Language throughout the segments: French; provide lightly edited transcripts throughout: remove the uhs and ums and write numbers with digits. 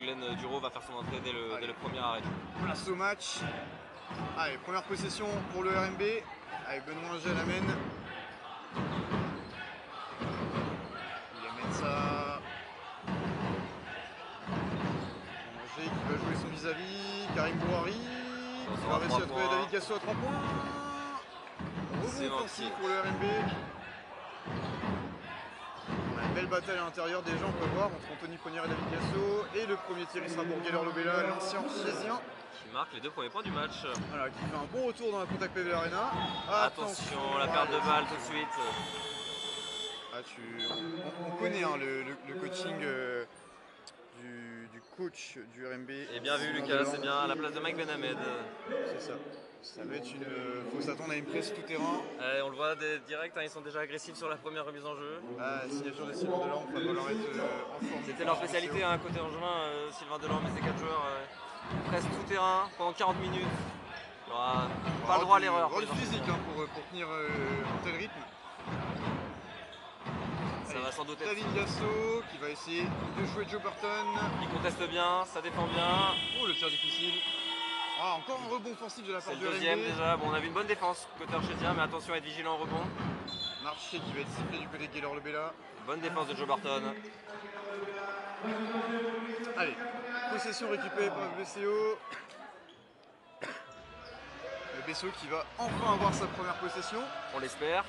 Glenn Duro va faire son entrée dès le premier arrêt. Place au match. Allez, première possession pour le RMB. Allez, Benoît Inger l'amène. Il amène ça. Inger qui va jouer son vis-à-vis. Karim Bouhari qui va réussir à trouver David Gasso à 3 points. Rebond offensif pour le RMB. On a une belle bataille à l'intérieur déjà, on peut voir, entre Anthony Ponière et David Gasso. Et le premier tir, il sera pour Gaylor Lobela, l'ancien Chiésien. Qui marque les 2 premiers points du match. Voilà, qui fait un bon retour dans la Contact PV Arena. Attention, la perte de balle tout de suite. Ah, on connaît hein, le coaching du coach du RMB. Et bien vu Lucas, c'est bien à la place de Mike Benhamed. C'est ça. Ça va être faut s'attendre à une presse tout terrain. On le voit direct, hein, ils sont déjà agressifs sur la première remise en jeu. Signature de Sylvain Delan, il va falloir être en forme. C'était leur spécialité, hein, côté Angevin, Sylvain Delan, mais ces 4 joueurs presse tout terrain pendant 40 minutes. Il n'y aura pas le droit à l'erreur. Il y aura du physique hein, pour tenir un tel rythme. Ça va sans doute être David Gasso qui va essayer de jouer Joe Burton. Il conteste bien, ça défend bien. Oh, le tir difficile. Ah, encore un rebond offensif de la part du RMB. C'est le deuxième déjà. Bon, on a vu une bonne défense côté archétien, mais attention à être vigilant au rebond. Marché qui va être sifflé du côté de Gaylor Lobela. Bonne défense de Joe Burton. Allez, possession récupérée par le BCO. Le BCO qui va enfin avoir sa première possession. On l'espère.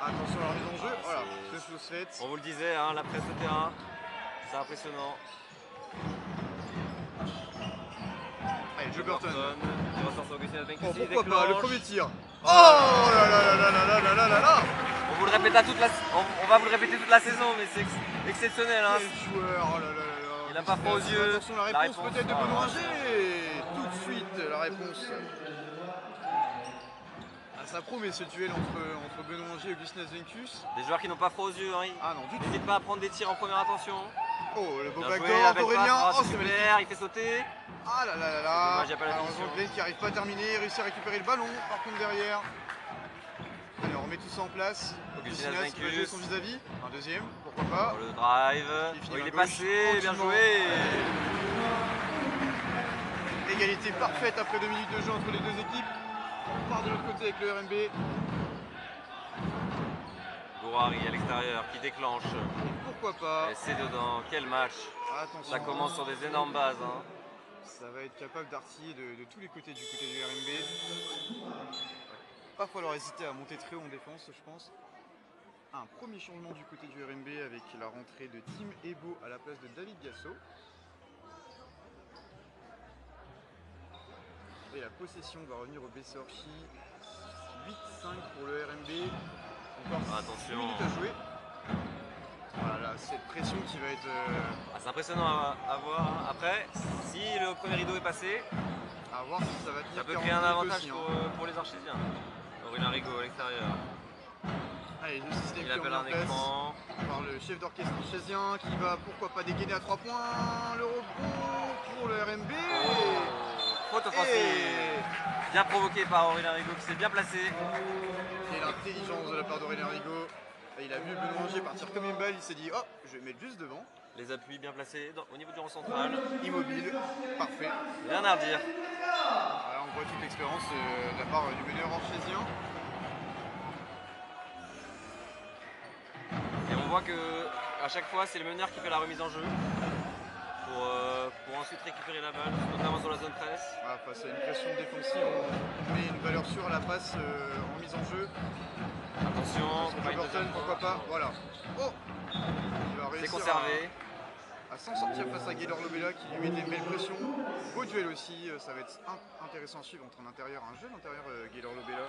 Attention à la remise en jeu. Voilà, c'est chose faite. On vous le disait, hein, la presse de terrain, c'est impressionnant. Allez, Joe Burton. Qui ressort sur Augustin Advenkus. Oh, pourquoi pas, le premier tir. Oh là là là là là là là là là. On vous le répète on va vous le répéter toute la saison, mais c'est exceptionnel. Hein. Quel joueur, oh là là là là. Il n'a pas froid aux yeux. Attention, la réponse peut-être de Benoît Inger. Tout de suite, la réponse. Ça promet ce duel entre Benoît Inger et Augustin Advenkus. Des joueurs qui n'ont pas froid aux yeux. Hein. Ah non, du tout. N'hésite pas à prendre des tirs en première intention. Oh, le beau bien backdoor d'Aurélien. Oh, super, il fait sauter. Ah là là là là. Malheureusement, Glenn qui n'arrive pas à terminer, réussit à récupérer le ballon, par contre derrière. Allez, on remet tout ça en place. Augustin Advenkus qui va jouer son vis-à-vis. Un deuxième, pourquoi pas. Le drive. Il est passé, bien joué. Égalité parfaite après 2 minutes de jeu entre les deux équipes. On part de l'autre côté avec le RMB. Bouhari à l'extérieur qui déclenche. Pourquoi pas. Et c'est dedans, quel match. Attention. Ça commence sur des énormes bases. Hein. Ça va être capable d'artiller de tous les côtés du côté du RMB. Pas falloir hésiter à monter très haut en défense, je pense. Un premier changement du côté du RMB avec la rentrée de Tim Ebo à la place de David Gasso. Et la possession va revenir au BC Orchi. 8-5 pour le RMB. Encore attention. 6 minutes à jouer. Voilà, cette pression qui va être... c'est impressionnant à voir. Après, si le premier rideau est passé, à voir si ça va tenir. Ça peut créer un avantage pour les archésiens. Aurélien Rigaud à l'extérieur. Allez, le système il appelle un écran par le chef d'orchestre archésien qui va pourquoi pas dégainer à 3 points. Le rebond pour le RMB. Faute offensive. Bien provoqué par Aurélien Rigaud qui s'est bien placé. Quelle intelligence de la part d'Aurélien Rigaud. Il a vu Benoît Inger partir comme une balle, il s'est dit oh, je vais mettre juste devant. Les appuis bien placés au niveau du rang central. Immobile, parfait. Rien à redire. Voilà, on voit toute l'expérience de la part du meneur archésien. Et on voit que à chaque fois c'est le meneur qui fait la remise en jeu pour ensuite récupérer la balle, notamment sur la zone presse. Voilà, face à une pression défensive, on met une valeur sûre à la passe en mise en jeu. Attention, Burton, pourquoi pas, voilà. Oh, c'est conservé. À s'en sortir face à Gaylor Lobela qui lui met des belles pressions. Beau duel aussi, ça va être intéressant à suivre entre un intérieur, un jeune intérieur Gaylor Lobela,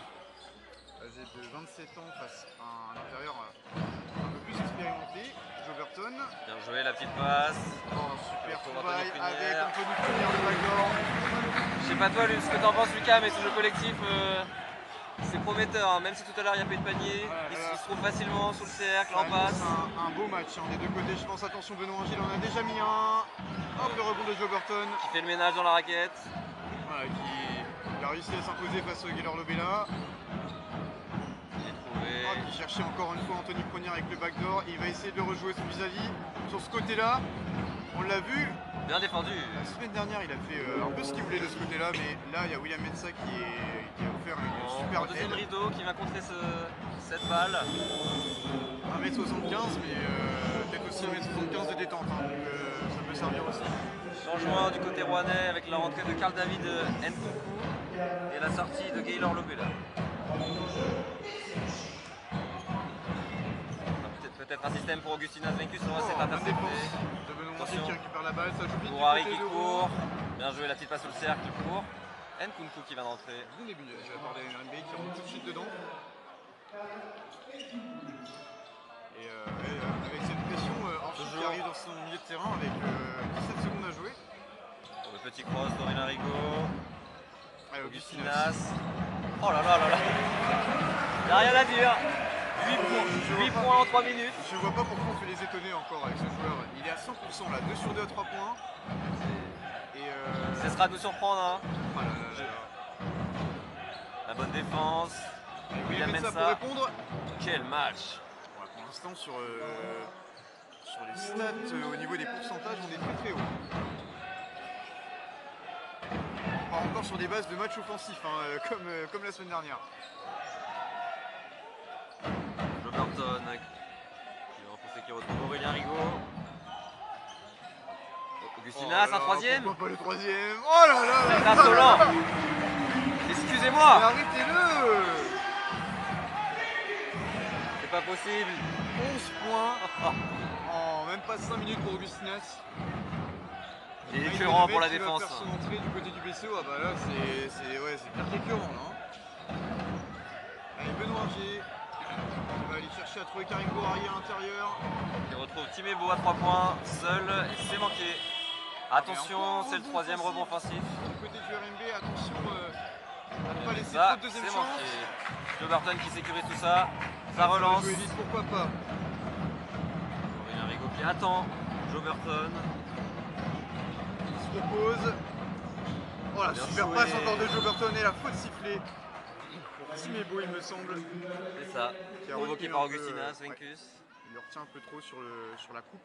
âgé de 27 ans face à un intérieur un peu plus expérimenté, Joe Burton. Bien joué la petite passe. Oh, super travail avec Anthony Ponière le backdoor. Je sais pas toi ce que t'en penses Lucas, mais ce jeu collectif c'est prometteur, hein. Même si tout à l'heure il n'y a pas eu de panier, il se trouve facilement sous le cercle, en passe. Un beau match hein, des deux côtés, je pense. Attention, Benoît Inger, il en a déjà mis un. Hop, le rebond de Joe Burton. Qui fait le ménage dans la raquette. Voilà, qui a réussi à s'imposer face au Gaylor Lobela. Qui cherchait encore une fois Anthony Ponière avec le backdoor. Il va essayer de rejouer son vis-à-vis sur ce côté-là. On l'a vu. Bien défendu. La semaine dernière, il a fait un peu ce qu'il voulait de ce côté-là, mais là, il y a William Mensah qui a offert une super Deuxième aide. rideau qui va contrer cette balle. 1m75, mais peut-être aussi 1m75 de détente, hein, donc ça peut servir aussi. Changement du côté rouennais avec la rentrée de Karl David Nkunku et la sortie de Gaylor Lobela. Peut-être un système pour Augustinas Vencus, c'est intercepté. De Benoît qui récupère la balle, ça joue vite. Kouari qui court. Bien joué, la petite passe sous le cercle pour Nkunku qui vient d'entrer. Bon début, j'ai accordé un NBA qui rentre tout de suite dedans. Et avec cette pression, Orchid qui arrive dans son milieu de terrain avec 17 secondes à jouer. Pour le petit cross d'Aurélien Rigaud. Allez, Augustinas. Oh là là là là. Il n'y a rien à dire. 8 points en 3 minutes. Je vois pas pourquoi on fait les étonner encore avec ce joueur. Il est à 100% là, 2 sur 2 à 3 points. Ce sera de nous surprendre. Hein. Oh là là là là. La bonne défense. William Mensah pour répondre. Quel match. Voilà, pour l'instant sur les stats au niveau des pourcentages, on est très très haut. On part encore sur des bases de match offensif, hein, comme la semaine dernière. Robertson qui va enfoncer, qui retrouve Aurélien Rigaud. Augustinas, un troisième. Pourquoi pas le troisième? Oh là là. C'est insolent. Excusez-moi. Arrêtez-le. C'est pas possible. 11 points en même pas 5 minutes pour Augustinas. Il est écœurant pour la défense. Faire son entrée du côté du BCO, ah bah là c'est pire qu'écœurant là. Allez, Benoît Argier. Il va aller chercher à trouver Karim Kouari à l'intérieur. Il retrouve Timébo à 3 points, seul, il s'est manqué. Attention, c'est le troisième rebond offensif. Du côté du RMB, attention à ne pas laisser Ça, trop de deuxième c'est chance. manqué. Joe Burton qui sécurise tout ça. Ça relance. Jouer vite, pourquoi pas. Aurélien Rigaud qui attend. Joe Burton. Il se repose. Oh la super joué. passe encore de Joe Burton et la faute sifflée. Timébo il me semble. C'est ça. Provoqué par Augustinas, Vencus. Ouais. Il le retient un peu trop sur la coupe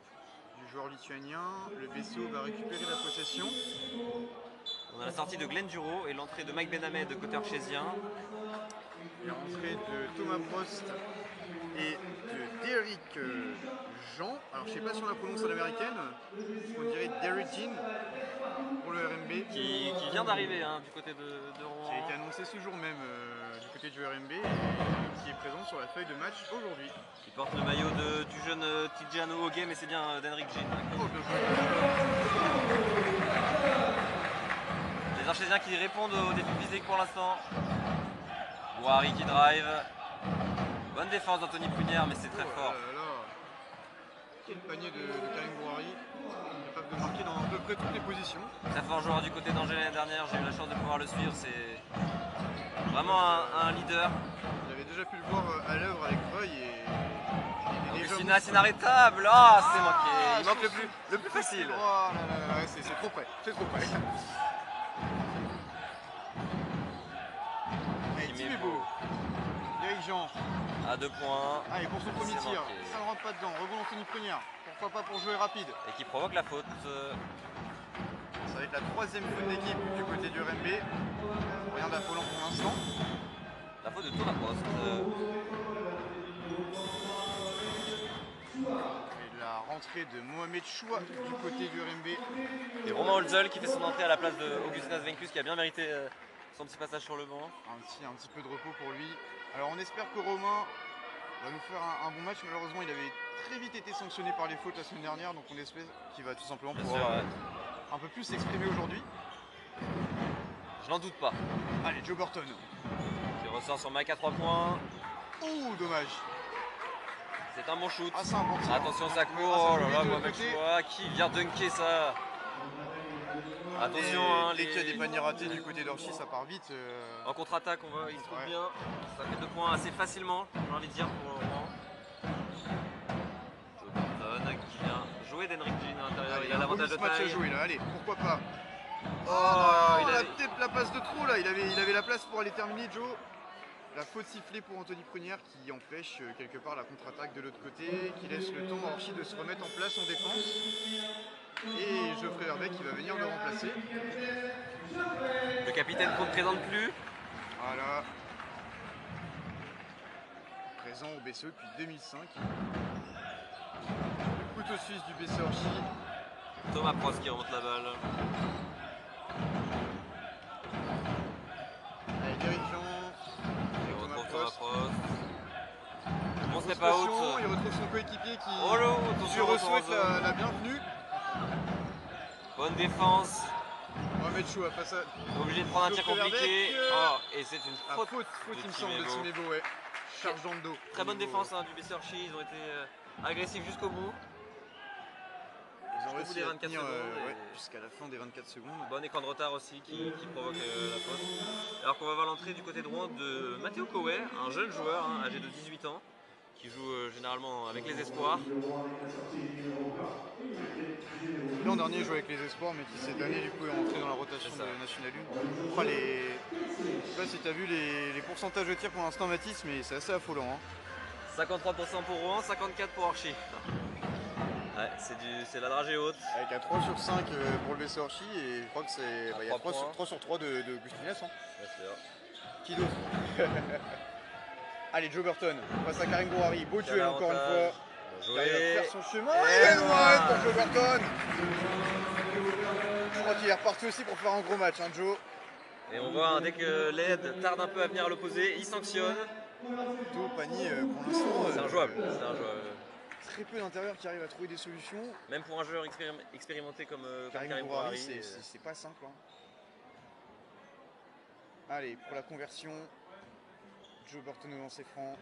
du joueur lituanien. Le BCO va récupérer la possession. On a la sortie de Glenn Duro et l'entrée de Mike Benhamed, côté archésien. La rentrée de Thomas Prost et de Derrick Jean. Alors je sais pas si on la prononce à l'américaine. On dirait Derrick Jean pour le RMB. Qui vient d'arriver hein, du côté de Rouen. Qui a été annoncé ce jour même du côté du RMB et qui est présent sur la feuille de match aujourd'hui. Il porte le maillot du jeune Tidjano Hoguet, mais c'est bien d'Henrik Jean. Oh, bien joué. Les Archésiens qui répondent au défi physique pour l'instant. Kouari qui drive. Bonne défense d'Anthony Prunière, mais c'est très fort. Quel panier de Karim Kouari, capable de marquer dans à peu près toutes les positions. Très fort joueur du côté d'Angers l'année dernière, j'ai eu la chance de pouvoir le suivre. C'est vraiment un leader. J'avais déjà pu le voir à l'œuvre avec Roy et Augustinas inarrêtable. Ah, c'est manqué. Il manque le plus facile. Oh là là, c'est trop près. C'est trop près. Allez, Timébo. Derrick Jean. À 2 points. Allez, pour son premier C'est tir. manqué. Ça ne rentre pas dedans. Rebond Anthony Prunière. Pourquoi pas pour jouer rapide. Et qui provoque la faute. Ça va être la troisième faute d'équipe du côté du RMB. Rien d'affolant pour l'instant. La faute de Thomas Prost. Et la rentrée de Mohamed Choua du côté du RMB. Et Romain Holzel qui fait son entrée à la place d'Augustinas Vencus qui a bien mérité son petit passage sur le banc. Un petit peu de repos pour lui. Alors on espère que Romain va nous faire un bon match. Malheureusement il avait très vite été sanctionné par les fautes la semaine dernière. Donc on espère qu'il va tout simplement pouvoir un peu plus s'exprimer aujourd'hui. Je n'en doute pas. Allez, Joe Burton. Qui ressort son Mike à 3 points. Ouh, dommage. C'est un bon shoot. Ah, c'est un bon tir. Attention, ça court. Oh là là, Mohamed Choua qui vient dunker ça. Attention, hein, dès qu'il y a des paniers ratés du côté d'Orchy, ça part vite. En contre-attaque, il se trouve bien. Ça fait 2 points assez facilement, j'ai envie de dire, pour le moment. Joe Burton qui vient jouer d'Henrik Jean à l'intérieur. Il a l'avantage de match à taille. jouer là, allez, pourquoi pas. Oh, il a avait... peut-être la passe de trop là, il avait la place pour aller terminer Joe. La faute sifflée pour Anthony Prunière qui empêche quelque part la contre-attaque de l'autre côté, qui laisse le temps à Orchy de se remettre en place en défense. Et Geoffrey Verbeek qui va venir le remplacer. Le capitaine qu'on ne présente plus. Voilà. Présent au BCE depuis 2005. Le couteau suisse du BC Orchi. Thomas Prost qui remonte la balle. Allez, dirigeant. Et on Thomas retrouve Thomas Prost. Prost. On Grosse se pas out. pression, il retrouve son coéquipier qui Oh là, lui attention, souhaite la bienvenue. Bonne défense. Mohamed Choua face à Obligé de prendre un tir Geoffrey compliqué. Verbeek. Oh, et c'est une faute. faute il me semble de Timebo. Timebo, ouais. Charge dans le dos. Très bonne Timebo. défense du BC Orchi. Ils ont été agressifs jusqu'au bout. Ils ont Jusqu'au bout réussi des à 24 tenir secondes. ouais, jusqu'à la fin des 24 secondes. Bon écran de retard aussi qui provoque la faute. Alors qu'on va voir l'entrée du côté droit de Matteo Koué, un jeune joueur âgé de 18 ans qui joue généralement avec les espoirs. L'an dernier, il jouait avec les espoirs, mais qui cette année, du coup, est rentré dans la rotation C'est ça. de National 1. Je sais pas si tu as vu les pourcentages de tir pour l'instant, Mathis, mais c'est assez affolant. Hein. 53% pour Rouen, 54% pour Orchi. Ouais, c'est la dragée haute. Avec un 3 sur 5 pour le BC Orchi, et je crois que c'est. Il y a 3 sur 3 de Gustines. Hein. Bien sûr. Qui d'autre? Allez, Joe Burton face à Karim Bouhari. Beau duel encore une fois. Bien Qui arrive à joué. faire son chemin. Et Et N1 voilà. pour Joe Burton. Je crois qu'il est reparti aussi pour faire un gros match, hein, Joe. Et on voit dès que l'aide tarde un peu à venir à l'opposé, il sanctionne. Joe Pagny, pour l'instant. C'est injouable. C'est injouable. Très peu d'intérieurs qui arrivent à trouver des solutions. Même pour un joueur expérimenté comme Karim Karim Bouhari, Bouhari. c'est pas simple. Hein. Allez, pour la conversion, Joe Burton au lancer franc.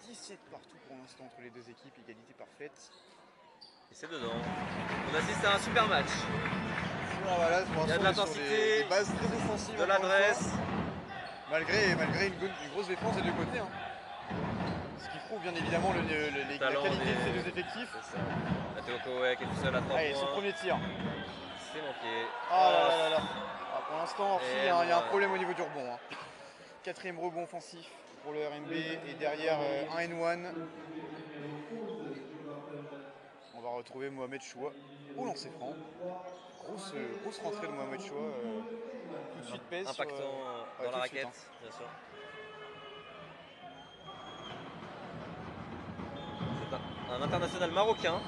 17 partout pour l'instant entre les deux équipes, égalité parfaite. Et c'est dedans. On assiste à un super match. Voilà, pour Il y a de l'instant, on est sur l'intensité, des bases très offensives. de encore une l'adresse. fois, Malgré une grosse défense des deux côtés. Hein. Ce qui prouve bien évidemment la Talent qualité de ces des- deux effectifs. C'est ça. Matteo Koué qui est tout seul à 3 Allez, son points. premier tir. C'est manqué. Ah là là là. Ah, pour l'instant, Orchi, Et il y a un voilà. problème au niveau du rebond. Hein. Quatrième rebond offensif pour le RMB et derrière un N1. On va retrouver Mohamed Choua au lancer franc. Grosse rentrée de Mohamed Choua. Tout de suite pèse. Impactant ouais, dans tout la de suite, raquette, bien sûr. C'est un international marocain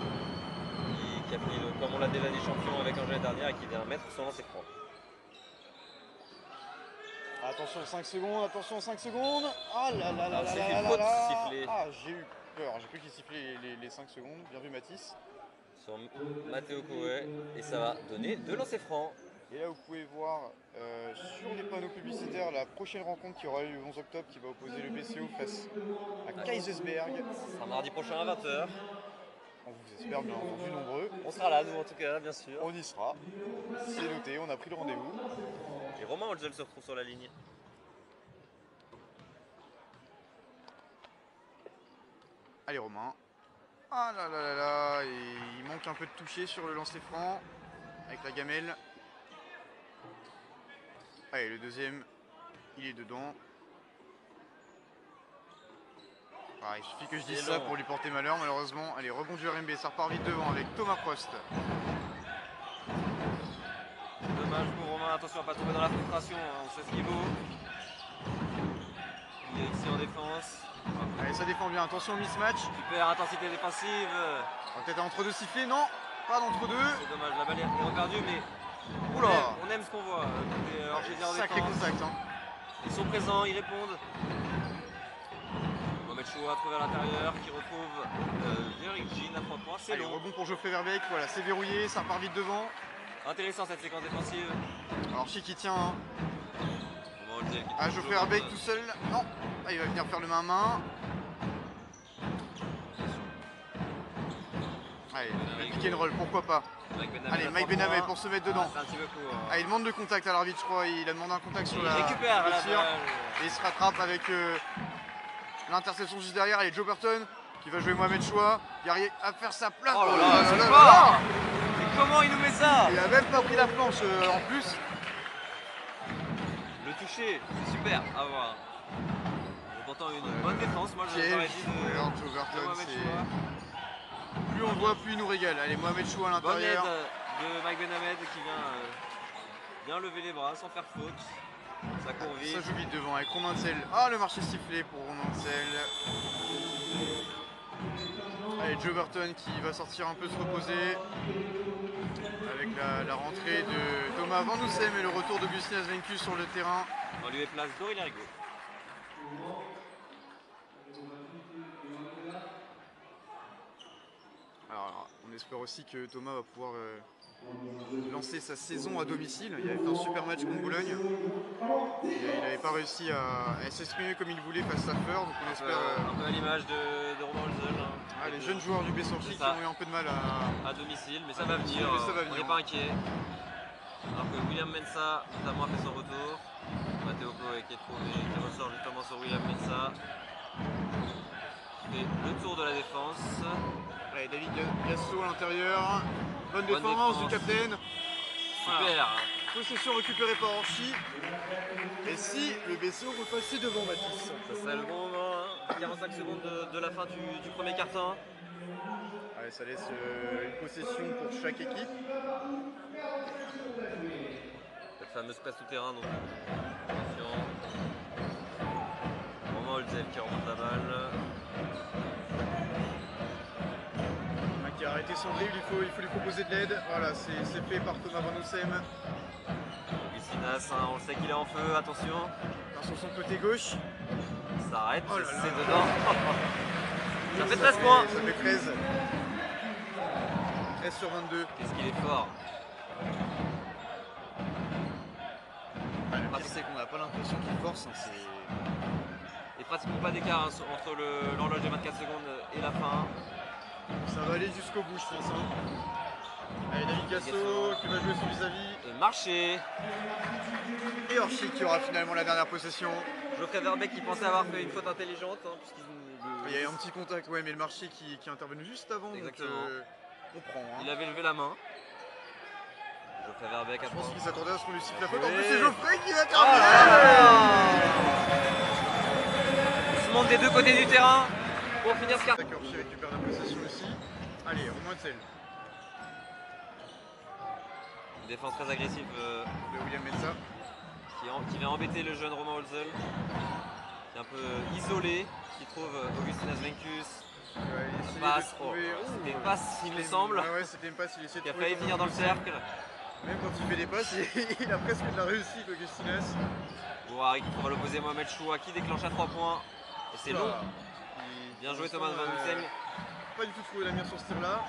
qui a pris, comme on l'a déjà dit, champion avec Angers dernière et qui vient mettre son lancer franc. Attention 5 secondes, attention 5 secondes. Ah là là là Alors, là c'est là une là faute là. sifflée. Ah, j'ai eu peur, j'ai cru qu'il sifflait les 5 secondes. Bien vu Mathis. Sur Matteo Koué et ça va donner 2 lancers francs. Et là vous pouvez voir sur les panneaux publicitaires la prochaine rencontre qui aura lieu le 11 octobre qui va opposer le BCO face à Kaisersberg. Ce sera mardi prochain à 20h. On vous espère bien entendu nombreux. On sera là, nous en tout cas, bien sûr. On y sera. C'est noté, on a pris le rendez-vous. Et Romain Holzel se retrouve sur la ligne. Allez Romain. Ah là là là là. Et il manque un peu de toucher sur le lancer franc avec la gamelle. Allez, le deuxième, il est dedans. Ah, il suffit que je dise C'est ça long. pour lui porter malheur malheureusement. Allez, rebond du RMB, ça repart vite devant avec Thomas Prost. Dommage pour Romain, attention à ne pas tomber dans la frustration, on sait ce qu'il vaut. Il est ici en défense. Allez, ça défend bien, attention au mismatch. Super intensité défensive. On va peut-être un entre deux sifflé, non, pas d'entre-deux. C'est dommage, la balle est reperdue, mais Oula, on aime ce qu'on voit. Côté Orgésien en sacré défense. contact. Hein. Ils sont présents, ils répondent. Mohamed Choua trouvé à l'intérieur qui retrouve Virgin à 3 points. C'est Allez, long. rebond pour Geoffrey Verbeek, voilà, c'est verrouillé, ça repart vite devant. Intéressant cette séquence défensive. Alors Chi qui tient, hein. Romain Holzel qui Ah, touche Geoffrey le Verbeek ballon. tout seul, non. Ah, il va venir faire le main à main. Allez, le pick and roll, pourquoi pas. Allez, Mike Benamé pour se mettre dedans. C'est un petit peu court. Ah, il demande de contact à l'arbitre, je crois. Il a demandé un contact sur Il la récupère le la tir. balle. Et il se rattrape avec l'interception juste derrière. Allez, Joe Burton qui va jouer Mohamed Choua. Il arrive à faire sa place. Oh là Oh là, là c'est là fort. là. Mais comment il nous met ça? Il a même pas pris la planche en plus. Le toucher, c'est super à voir. Et pourtant une bonne défense, moi j'aurais Piège. dit de Alors, Joe Burton, Mohamed c'est. Choua. Plus on le voit, plus il nous régale. Allez, Mohamed Chou à Bonne aide l'intérieur. de Mike Benhamed qui vient bien lever les bras sans faire faute. Ça court vite. Ça joue vite devant avec Romain Tsel. Ah, le marché sifflé pour Romain Tsel. Allez, Joe Burton qui va sortir un peu se reposer. Avec la rentrée de Thomas Van Oussem et le retour d'Augustin Asvencu sur le terrain. On lui place Dory Larigot. Alors, on espère aussi que Thomas va pouvoir lancer sa saison à domicile. Il avait fait un super match contre Boulogne. Il n'avait pas réussi à s'exprimer comme il voulait face à Feur, donc on espère. Un peu à l'image de Romain Holzel. Hein, les jeunes joueurs du Bessorchi qui ont eu un peu de mal à domicile, mais ça va venir. On n'est pas inquiet. Alors que William Mensah notamment a fait son retour. Matteo Koé qui ressort justement sur William Mensah. Qui fait le tour de la défense. Allez, David Gasso à l'intérieur. Bonne défense du capitaine. Super. Voilà. Possession récupérée par Orchi. Et si le vaisseau repassait devant Mathis? Ça serait le bon moment, hein. 45 secondes de la fin du premier quart-temps. Allez, ça laisse une possession pour chaque équipe. Cette fameuse passe tout-terrain, donc attention. Romain Holzel qui remonte la balle. Qui a arrêté son dribble, il faut lui proposer de l'aide. Voilà, c'est fait par Thomas Van Oussem. Augustinas, hein, on le sait qu'il est en feu, attention. Sur son côté gauche. Ça arrête, oh là c'est là. dedans. Ça fait 13 points. Ça fait 13. 13 sur 22. Qu'est-ce qu'il est fort. Le pire, c'est qu'on n'a pas l'impression qu'il force. Hein, et pratiquement pas d'écart hein, entre l'horloge de 24 secondes et la fin. Ça va aller jusqu'au bout, je pense. Hein. Allez, David Gasso qui va jouer son vis-à-vis. Et Marché. Et Orchi qui aura finalement la dernière possession. Geoffrey Verbeek qui pensait avoir fait une faute intelligente. Hein, il y a eu un petit contact, ouais, mais le Marché qui est intervenu juste avant. Exactement. Donc, on prend. Hein. Il avait levé la main. Geoffrey Verbeek je pense qu'il s'attendait à ce qu'on lui siffle la faute. En plus, Oui. c'est Geoffrey qui va terminer. On se monte des deux côtés du terrain pour finir ce quart-temps. Orchi récupère la possession aussi. Allez, Romain Tsel. Une défense très agressive de William Mensah. Qui vient embêter le jeune Romain Holzel. Qui est un peu isolé, qui trouve Augustin Asvenkus. Ouais, passe. C'était une passe, il me semble. Ouais, c'était une passe, il essayait de qui a failli finir dans le cercle. Même quand il fait des passes, il a presque de la réussite, Augustinas. Bourari qui trouve à l'opposé Mohamed Choua qui déclenche à 3 points. Et c'est long. Bien joué Thomas Van Oussem. Pas du tout trouvé la mire sur ce tir-là.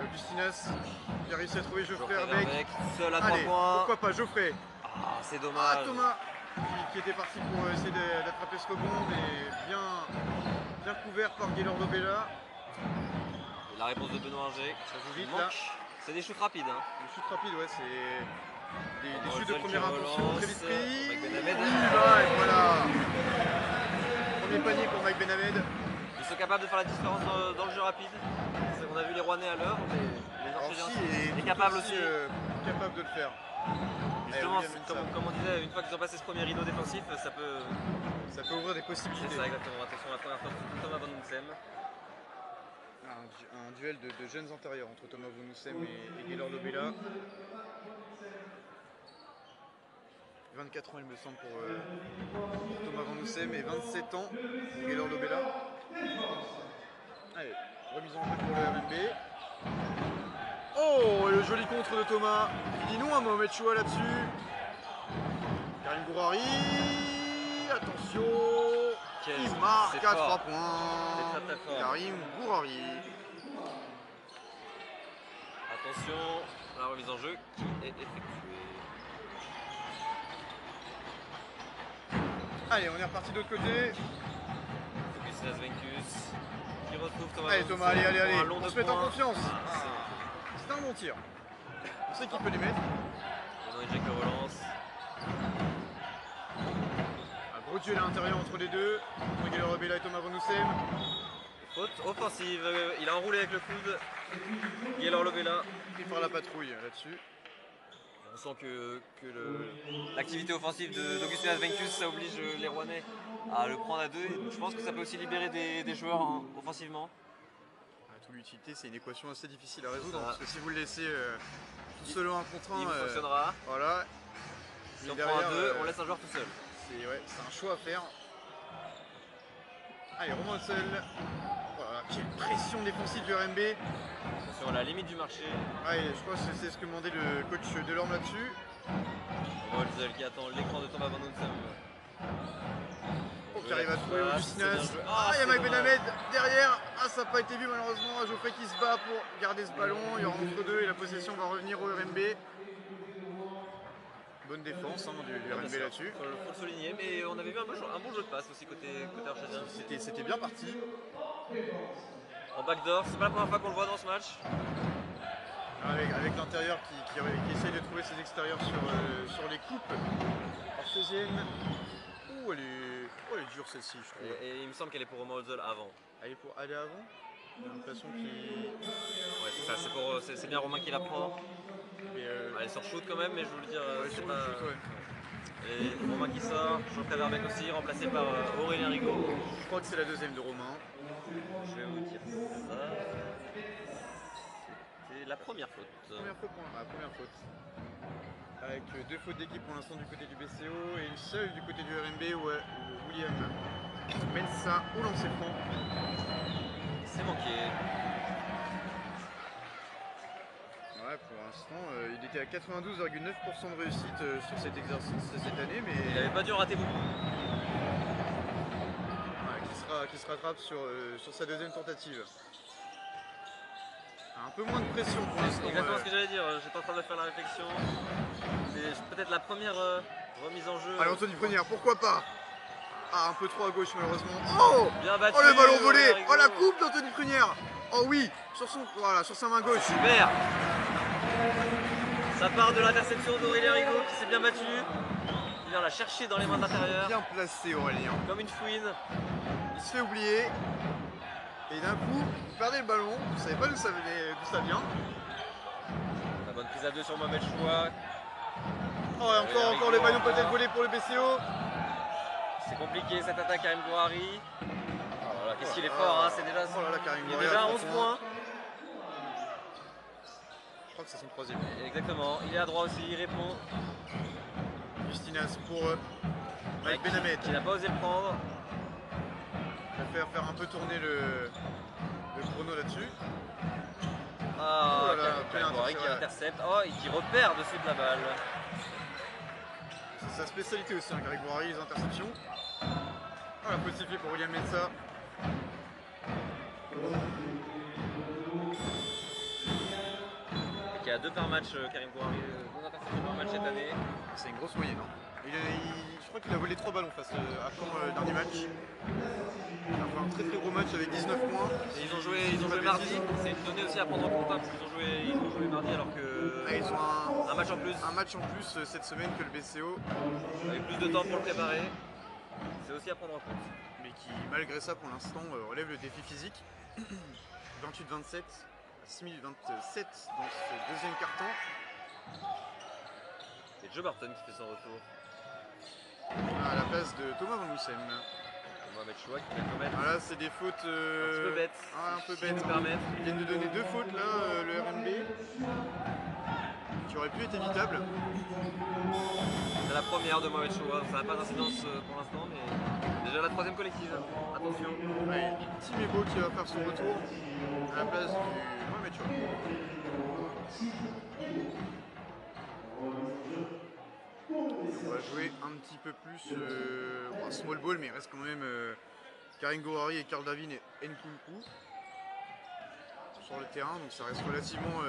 Augustinas qui a réussi à trouver Geoffrey Verbeek. Seul à 3 points. Pourquoi pas Geoffrey. Ah, c'est dommage. Ah, Thomas qui était parti pour essayer d'attraper ce rebond et bien couvert par Gaylor Lobella. Et la réponse de Benoît Inger. Ça joue vite là. C'est des shoots rapides. Hein. Les shoots rapides, ouais, c'est des shoots de première intention très vite pris. Mike Benhamed. Et voilà. Premier panier pour Mike Benhamed. Ils sont capables de faire la différence dans le jeu rapide. On a vu les Rouennais à l'heure, mais les Archésiens sont capables aussi. Capable de le faire. Justement, comme on disait, une fois qu'ils ont passé ce premier rideau défensif, ça peut ouvrir des possibilités. C'est ça, exactement. Attention à la première fois de Thomas Van Oussem. Un duel de jeunes antérieurs entre Thomas Van Oussem et Gaylor Lobella. 24 ans, il me semble, pour Thomas Van Oussem et 27 ans pour Gaylor Lobella. Allez, remise en jeu pour le RMB. Oh, et le joli contre de Thomas. Il dit non à Mohamed Choua là-dessus. Karim Bourari. Attention. Il marque à 3 points. C'est très fort. Karim Bourari. Attention, la remise en jeu qui est effectuée. Allez, on est reparti de l'autre côté. Augustin Asvenkus qui retrouve Thomas. Allez Thomas, allez. On se met en confiance. Ah. C'est un bon tir. On sait qu'il peut les mettre. Benoît Inger qui relance. Un gros duel à l'intérieur entre les deux. Entre Gaylor Lobella et Thomas Van Oussem. Faute offensive. Il a enroulé avec le coude. Gaylor Lobella. Il fera la patrouille là-dessus. On sent que l'activité offensive d'Augustin Asvenkus, ça oblige les Rouennais à le prendre à deux. Je pense que ça peut aussi libérer des joueurs hein, offensivement. son utilité, c'est une équation assez difficile à résoudre, Ça. parce que si vous le laissez tout seul en 1 contre 1, Il fonctionnera. voilà. Si Mais on prend un derrière, 2, on laisse un joueur tout seul. c'est un choix à faire. Allez, Romain seul. Voilà, quelle pression défensive du RMB. Attention à la limite du marché. Ouais, je crois que c'est ce que demandait le coach Delorme là-dessus. Molzel qui attend l'écran de Thomas Van Onsem. Qui arrive à trouver Augustinas. Ah, il y a Mike Benhamed derrière. Ah, ça n'a pas été vu malheureusement. Geoffrey qui se bat pour garder ce ballon. Il y aura entre deux et la possession va revenir au RMB. Bonne défense du RMB là-dessus. Faut le souligner, mais on avait vu un bon jeu de passe aussi côté argentin. C'était bien parti. En backdoor, c'est pas la première fois qu'on le voit dans ce match. Avec l'intérieur qui essaye de trouver ses extérieurs sur les coupes. Artésienne. Elle est dure celle-ci, je trouve. Et il me semble qu'elle est pour Romain Holzel avant. Elle est pour aller avant. J'ai l'impression qu'il. Ouais, c'est ça, c'est bien Romain qui la prend. Elle est sur shoot quand même, mais je veux le dire, c'est pas. Shoot, ouais. Et Romain qui sort, Geoffrey Verbeek aussi, remplacé par Aurélien Rigaud. Je crois que c'est la deuxième de Romain. Je vais vous dire ça. C'était la première faute. Première faute. Avec 2 fautes d'équipe pour l'instant du côté du BCO et une seule du côté du RMB où William Mensah au lancer franc. C'est manqué. Ouais, pour l'instant, il était à 92,9% de réussite sur cet exercice cette année, mais Il n'avait pas dû en rater beaucoup. qui se rattrape sur sa deuxième tentative. Un peu moins de pression pour l'instant. Exactement ce que j'allais dire, j'étais en train de faire la réflexion. C'est peut-être la première remise en jeu. Allez, Anthony Prunière, pourquoi pas? Ah, un peu trop à gauche malheureusement. Oh, bien battu, le ballon volé. Oh, la coupe d'Anthony Prunière. Oh oui, sur sa main gauche. Super. Ça part de l'interception d'Aurélien Rigaud qui s'est bien battu. Il vient la chercher dans les mains de l'intérieur. Bien placé Aurélien. Comme une fouine. Il se fait oublier. Et d'un coup, vous perdez le ballon. Vous ne savez pas d'où ça vient. La bonne prise à 2 sur Mohamed Choua. Oh, et encore le ballon peut-être volé pour le BCO. C'est compliqué cette attaque Karim Gouari. Oh là là, qu'est-ce qu'il est fort, hein, c'est déjà, Karim il est Gouari déjà à 11 points. Je crois que c'est son troisième. Exactement, il est à droit aussi, il répond. Justinas pour Mike Benhamed. Qui n'a pas osé le prendre. Il va faire un peu tourner le chrono là-dessus. Ah, Karim Gouari qui intercepte. Oh, et qui repère dessus de la balle. C'est sa spécialité aussi, Karim Gouari, les interceptions. Ah, la faute sifflée pour William Mensah. Qui a 2 par match, Karim Gouari, 2 interceptions par match cette année. C'est une grosse moyenne. Hein. Je crois qu'il a volé 3 ballons face à Caen dernier match. Il a fait un très gros match avec 19 points. Et ils ont joué mardi, c'est une donnée aussi à prendre en compte, hein, parce qu'ils ont joué mardi alors que ils ont un match en plus. Un match en plus cette semaine que le BCO. Avec plus de temps pour le préparer. C'est aussi à prendre en compte. Mais qui, malgré ça, pour l'instant, relève le défi physique. 28-27, 6 minutes 27 dans ce deuxième quart-temps. Et Joe Barton qui fait son retour. À la place de Thomas Van Onsem. Mohamed Choua qui vient quand même. Ah là, c'est des fautes un petit peu bêtes. Un peu bêtes. Ils viennent de donner 2 fautes là, le RMB. Qui auraient pu être évitables. C'est la première de Mohamed Choua, ça n'a pas d'incidence pour l'instant, mais déjà la 3ème collective. Attention. Ouais, Timebo qui va faire son retour à la place du Mohamed Choua. On va jouer un petit peu plus small ball, mais il reste quand même Karim Gouari et Karl David et Nkunku sur le terrain, donc ça reste relativement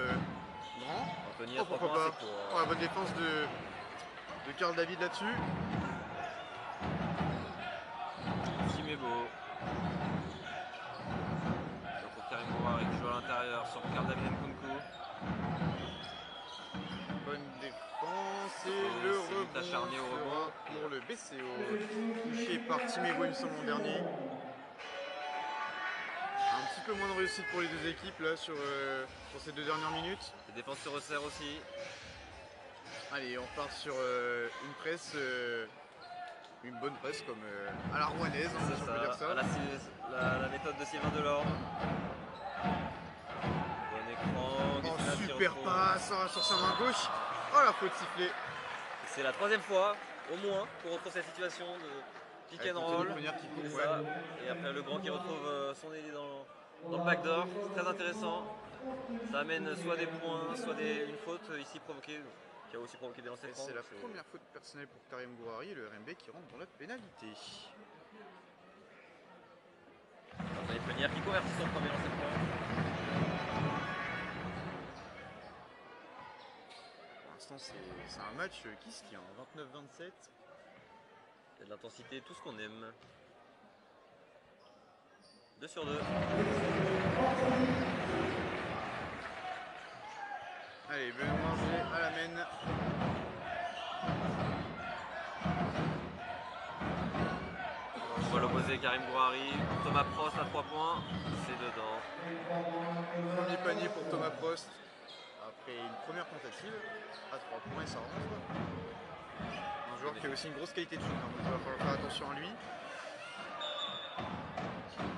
grand. Anthony pourquoi pas. La bonne défense de Karl David là-dessus. Timebo. Pour Karim Gouari qui joue à l'intérieur sur Karl David Nkunku. Bonne défense et le rebond acharné au rebond pour le BCO. Touché par Timebo, il me semble, en dernier. Un petit peu moins de réussite pour les deux équipes là sur ces 2 dernières minutes. La défense se resserre aussi. Allez, on part sur une presse, une bonne presse comme à la rouennaise, hein, si on peut dire ça. La méthode de Sylvain Delorme. super trop. passe sur sa main gauche. Oh la faute sifflée. C'est la troisième fois, au moins, qu'on retrouve cette situation de pick Avec and Anthony roll. Prunière qui coupe, C'est ouais. ça. Et après le grand qui retrouve son ailier dans le backdoor. C'est très intéressant. Ça amène soit des points, soit une faute ici provoquée, qui a aussi provoqué des lancers Et francs. c'est la donc première faute personnelle pour Karim Gouari et le RMB qui rentre dans la pénalité. Anthony Prunière qui convertit son premier lancer franc. Pour l'instant, c'est un match qui se tient. 29-27. Il y a de l'intensité, tout ce qu'on aime. 2 sur 2. Allez, Benoît Marger à la mène. On voit l'opposé Karim Gouari. Thomas Prost à 3 points. C'est dedans. Premier panier pour Thomas Prost. Après une première tentative à 3 points et ça rentre. Un joueur qui a aussi une grosse qualité de shoot, donc il va falloir faire attention à lui.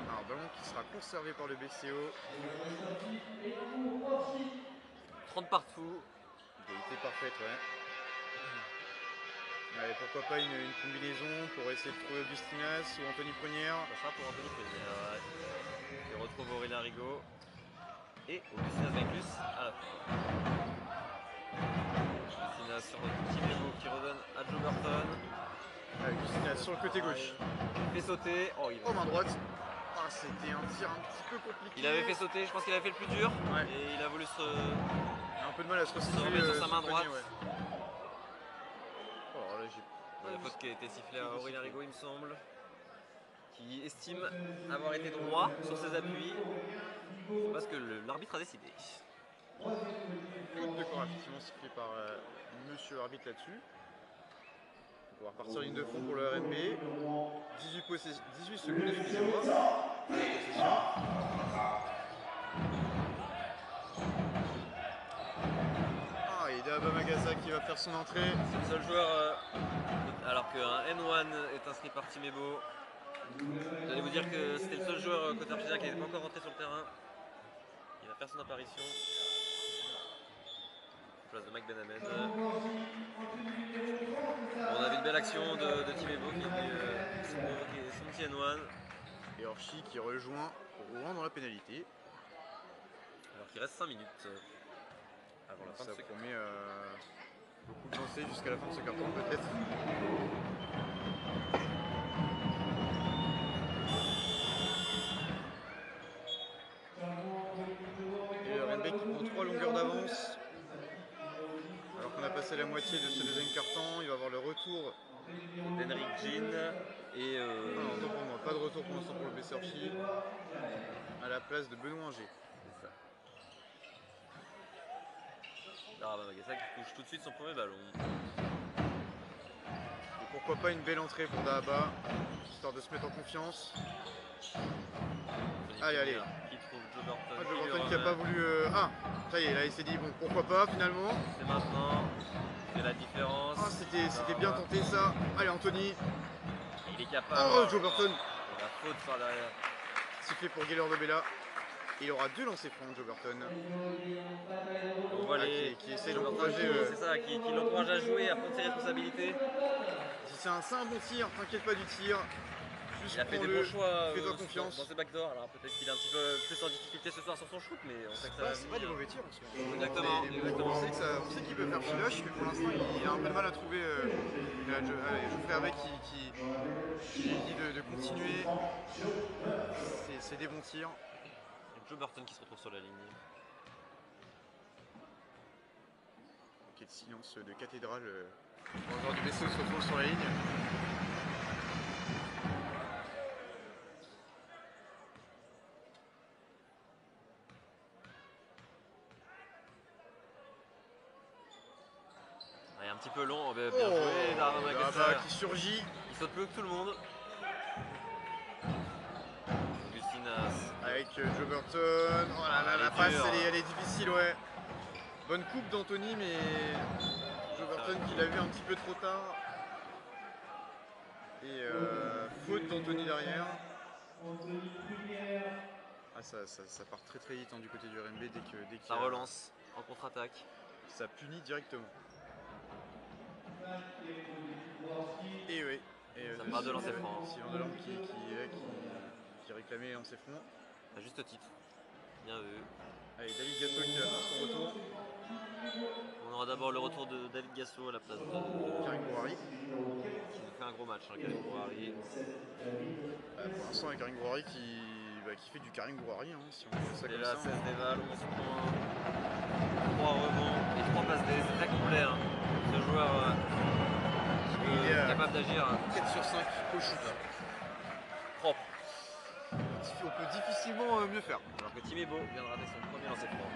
Alors ballon qui sera conservé par le BCO. 30 partout. Égalité parfaite, ouais. Allez, pourquoi pas une combinaison pour essayer de trouver Augustinas ou Anthony Prunière. Ça sera pour Anthony Prunière. Ouais. Il retrouve Aurélien Rigaud. Et Augustinas Vainclus à la fin. Augustinas sur Timébo qui redonne à Joe Burton. Augustinas sur le côté gauche. Il fait sauter. Oh, Main droite. Ah, c'était un tir un petit peu compliqué. Il avait fait sauter, je pense qu'il avait fait le plus dur. Ouais. Et il a voulu se un peu de mal à se resituer remettre sur sa main droite. Ouais. Alors là, j'ai la faute qui a été sifflée à Aurélien Rigaud, il me semble, qui estime avoir été droit sur ses appuis parce que l'arbitre a décidé. Faute de corps effectivement sifflé par monsieur l'arbitre là-dessus. On va repartir ligne de fond pour le RMB. 18 secondes, excusez-moi. La possession. Ah, et Daba Magasa qui va faire son entrée. C'est le seul joueur, alors qu'un N1 est inscrit par Timébo. J'allais vous dire que c'était le seul joueur côté argentin qui n'était pas encore rentré sur le terrain. Il va faire son apparition. Place de Mike Benhamed. On avait une belle action de Timébo qui s'est provoqué son petit N1. Et Orchi qui rejoint Rouen dans la pénalité. Alors qu'il reste 5 minutes avant la fin Ça de ce promet beaucoup de lancers jusqu'à la fin de ce carton peut-être. Et le RMB qui prend 3 longueurs d'avance. Alors qu'on a passé la moitié de ce deuxième carton, il va avoir le retour d'Henrik Jean et non, autant pour moi, pas de retour pour l'instant pour le BC Orchi à la place de Benoît Inger. C'est ça. Daba Magasa qui touche tout de suite son premier ballon. Et pourquoi pas une belle entrée pour Daba, histoire de se mettre en confiance. Allez, allez. Qui trouve Joe Burton. Joe Burton qui n'a pas voulu. Ah, ça y est, là il s'est dit bon, pourquoi pas finalement. C'est maintenant. C'est la différence. Ah, c'était bien tenté ça. Allez, Anthony. Il est capable. Oh, Joe Burton. La faute par derrière. Sifflé pour Gaylor Lobella. Il aura 2 lancers francs, Joe Burton. On voit qui essaie d'encourager. C'est ça, qui l'encourage à jouer, à prendre ses responsabilités. Si c'est un bon tir, t'inquiète pas du tir. Il a fait des bons choix fais-toi confiance. dans ses backdoors. Alors peut-être qu'il est un petit peu plus en difficulté ce soir sur son shoot, mais on sait que ça va C'est pas des mauvais tirs en soi. Exactement. On sait qu'il peut faire filoche, mais pour l'instant il a un peu de mal à trouver. Geoffrey Hervé qui lui dit de continuer. C'est des bons tirs. Et Joe Burton qui se retrouve sur la ligne. Quel silence de cathédrale. Le joueur du BCO se retrouve sur la ligne. Un petit peu long, bien joué, Daba Magasa qui surgit. Il saute plus que tout le monde. Augustinas. Avec Joe Burton. Oh là là, la passe elle est difficile, ouais. Bonne coupe d'Anthony, mais Joe Burton qui l'a vu un petit peu trop tard. Et faute d'Anthony derrière. Ah, ça part très très vite du côté du RMB dès qu'il ça relance. en contre-attaque. Ça punit directement. Et oui. Et Ça part de lancer franc. Sylvain Delorme qui réclamait les lancers francs. À juste titre. Bien vu. Allez, David Gasso qui va faire son retour. On aura d'abord le retour de David Gasso à la place de Karim Gouari. qui nous fait un gros match, hein, Karim Gouari. Pour l'instant, avec Karim Gouari qui fait du Karim Gouari, hein, si on fait ça Et comme là, ça. 16 déval, 11 points, 3 rebonds et 3 passes D. C'est très complet. Hein. Ce joueur Il est capable d'agir. 4 sur 5 au shoot. Propre. On peut difficilement mieux faire. Alors que Timebo vient de rater son premier lancer franc.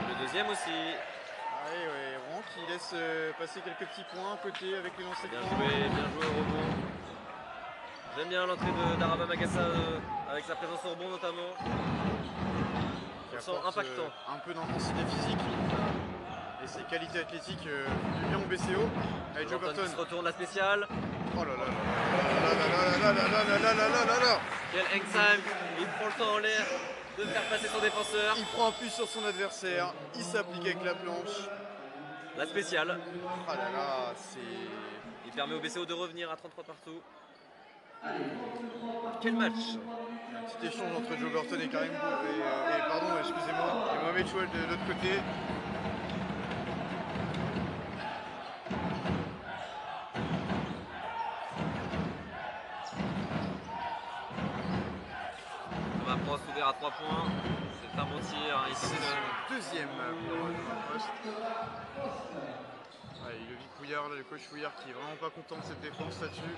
Le deuxième aussi. Allez, ouais, Rouen qui laisse passer quelques petits points à côté avec les lancers Bien francs. joué au rebond. J'aime bien l'entrée d'Araba Magassa avec sa présence au rebond notamment. Qui On sent apporte, impactant. un peu d'intensité physique et ses qualités athlétiques du bien au BCO. Avec Joe Burton Burton. qui se retourne la spéciale. Oh là là là. Quel Engsheim, il prend le temps en l'air de faire passer son défenseur. Il prend appui sur son adversaire, il s'applique avec la planche. La spéciale. Ah là là, c'est... Il permet au BCO de revenir à 33 partout. Quel match! Un petit échange entre Joe Burton et Karim et Mohamed Choual de l'autre côté. Thomas Prost ouvert à 3 points. C'est un bon tir. Hein, C'est le deuxième pour Thomas Prost. Allez, Ludovic Couillard, le coach Couillard qui est vraiment pas content de cette défense là-dessus.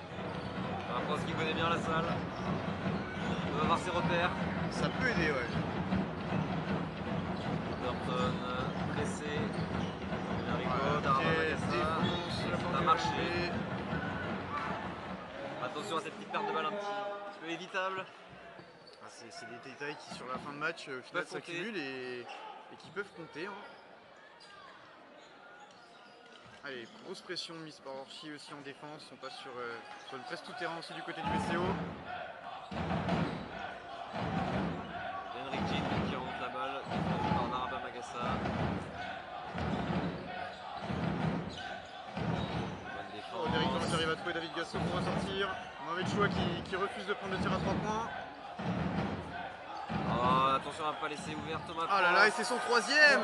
Thomas Prost qui connaît bien la salle. Il va avoir ses repères. Ça peut aider, ouais. Burton pressé. Rico, Daraba Magassa. Ça a marché. Attention à cette petite perte de balle un petit peu évitable. C'est des détails qui sur la fin de match au final s'accumulent et qui peuvent compter. Hein. Allez, grosse pression mise par Orchi aussi en défense. On passe sur une presse tout terrain aussi du côté du BCO. Henrik Jean qui remonte la balle, défendu par Daraba Magassa. Bonne défense. Derrick qui arrive à trouver David Gasso pour ressortir. Mohamed Choua qui refuse de prendre le tir à 3 points. Oh, attention à ne pas laisser ouvert Thomas. Ah là là, et c'est son troisième.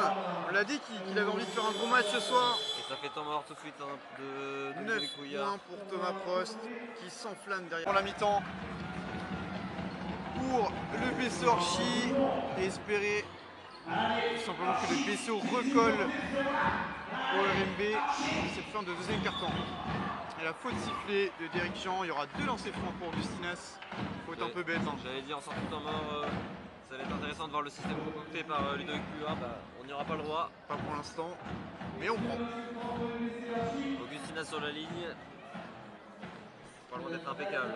On l'a dit qu'il avait envie de faire un gros match ce soir. Et ça fait temps mort tout de suite hein, de 9 points pour Thomas Prost qui s'enflamme derrière. Pour la mi-temps pour le BCO Orchi et espérer tout simplement que le BCO recolle au RMB cette fin de deuxième quart-temps. Et la faute sifflée de Derrick Jean, il y aura 2 lancers francs pour Augustinas. Faute un peu bête. Hein. J'allais dire en sortant de temps mort, ça va être intéressant de voir le système concocté par Ludovic Couillard. Bah, on n'y aura pas le droit. Pas pour l'instant, mais on prend. Augustinas sur la ligne. Pas loin d'être impeccable.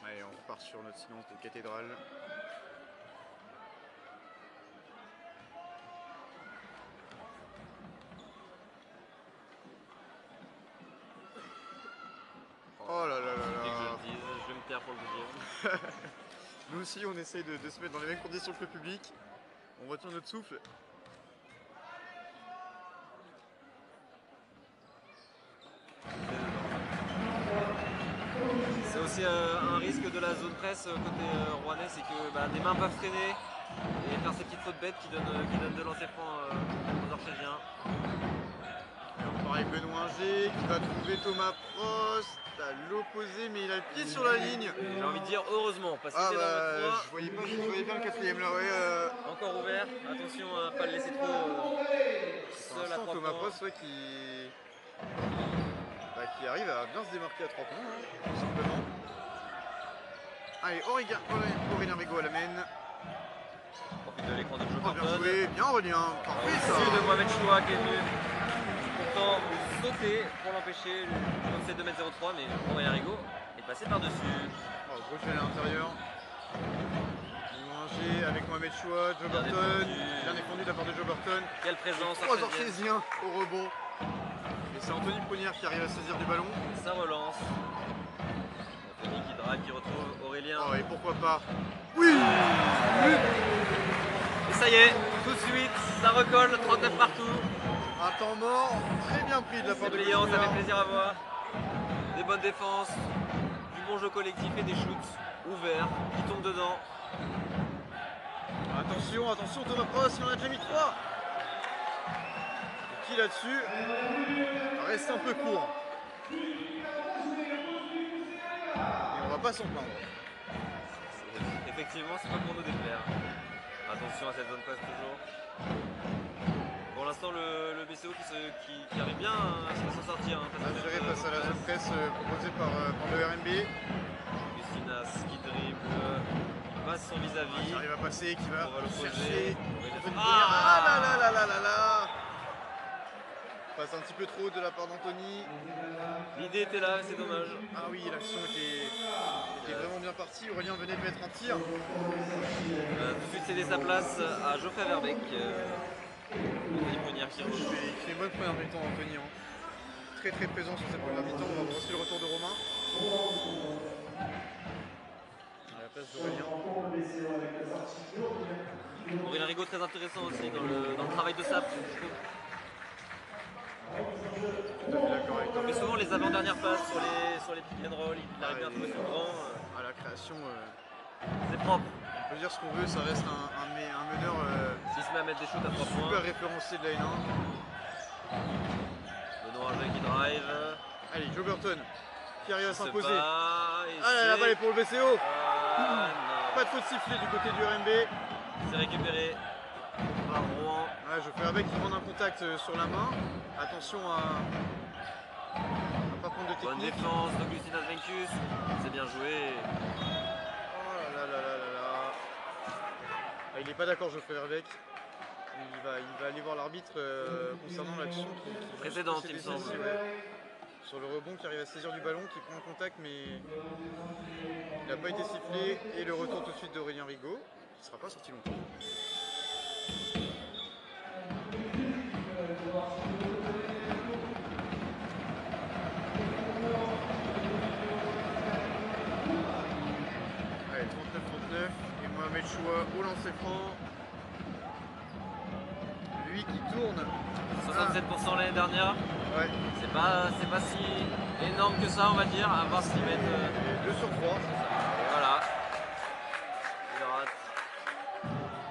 Allez, on repart sur notre silence de cathédrale. Oh là là là Dès que je là. le dise, je vais me taire pour le dire. Nous aussi on essaye de se mettre dans les mêmes conditions que le public. On retient notre souffle. C'est aussi un risque de la zone presse côté rouennais, c'est que des mains peuvent traîner et faire ces petites fautes bêtes qui donnent de lancer franc aux Orchégiens. Et on part avec Benoît Ingé qui va trouver Thomas Prost à l'opposé, mais il a le pied sur la ligne. J'ai envie de dire heureusement, parce que Ah c'est dans bah, notre je voyais bien le quatrième là, ouais. encore ouvert. Attention à ne pas le laisser trop Pour seul à l'instant, 3 Thomas points. Prost ouais, qui arrive à bien se démarquer à 3 points, hein, tout simplement. Allez, Aurélien Rigaud à la main. Profite de l'écran de Joe Oh, bien Burton. joué, bien Aurélien, parfait ça. Celui de Mohamed Choua qui est venu pourtant sauter pour l'empêcher. Le lancer 2m03, mais Aurélien Rigaud est passé par-dessus. Oh, gros duel à l'intérieur. Ingé avec Mohamed Choua, Joe Bien Burton. défendu. Bien défendu de la part de Joe Burton. Quelle présence 3 archésienne. Orchésiens au rebond. Et c'est Anthony Prunière qui arrive à saisir du ballon. Ça relance. Anthony qui drive, qui retrouve Aurélien. Oh, et pourquoi pas. Oui. Et ça y est, tout de suite, ça recolle, 39 partout. Un temps mort très bien pris de la part C'est de brillant, ça Prunière. fait plaisir à voir. Des bonnes défenses, du bon jeu collectif et des shoots ouverts qui tombent dedans. Attention, attention, Thomas Prost, il en a déjà mis 3. Qui là-dessus reste un peu court. Et on va pas s'en plaindre. Effectivement, c'est pas pour nous déplaire. Attention à cette zone passe toujours. Pour l'instant, le BCO qui arrive bien à s'en sortir. Hein, À gérer face à la zone presse proposée par le RMB. Gustinas qui dribble, qui passe son vis-à-vis. Qui arrive à passer, qui va On va le chercher. poser. Ah là là là là là là. Passe un petit peu trop de la part d'Anthony. L'idée était là, c'est dommage. Ah oui, l'action était vraiment bien partie. Aurélien venait de mettre un tir. Tout de suite céder sa place à Geoffrey Verbeek. Anthony Prunière qui Il fait une bonne première mi-temps, Anthony. Hein. Très très présent sur cette première mi-temps. On va voir aussi le retour de Romain. À la place d'Aurélien. Aurélien Rigaud très intéressant aussi dans le travail de Sap. Tout à fait d'accord avec toi. Mais souvent les avant-dernières passes sur les pick and roll, il arrive bien à trouver son grand. À la création, C'est propre. on peut dire ce qu'on veut, ça reste un meneur S'il se met à mettre des shoots à 3 super points. référencé de la N1. Benoît Arget qui drive. Allez, Joe Burton qui arrive à Se s'imposer. bat, et Ah là, la balle est pour le BCO. Ah, non. Pas de faute sifflée du côté du RMB. C'est récupéré par Rouen. Ouais, je fais avec qui prend un contact sur la main. Attention à pas prendre de Bonne technique. défense d'Augustinas Vencus. C'est bien joué. Oh là là là là là là. Ah, il n'est pas d'accord, Geoffrey Verbeek. Il va aller voir l'arbitre concernant l'action qui Précédente, s'est il me décidée, semble. ouais. Sur le rebond qui arrive à saisir du ballon, qui prend un contact mais il n'a pas été sifflé. Et le retour tout de suite d'Aurélien Rigaud, qui ne sera pas sorti longtemps. Allez, 39-39 et Mohamed Choua au lancer franc. Lui qui tourne. 67% l'année dernière. Ouais, C'est pas si énorme que ça, on va dire, à voir s'ils mettent. et 2 sur 3. Et voilà. Il rate.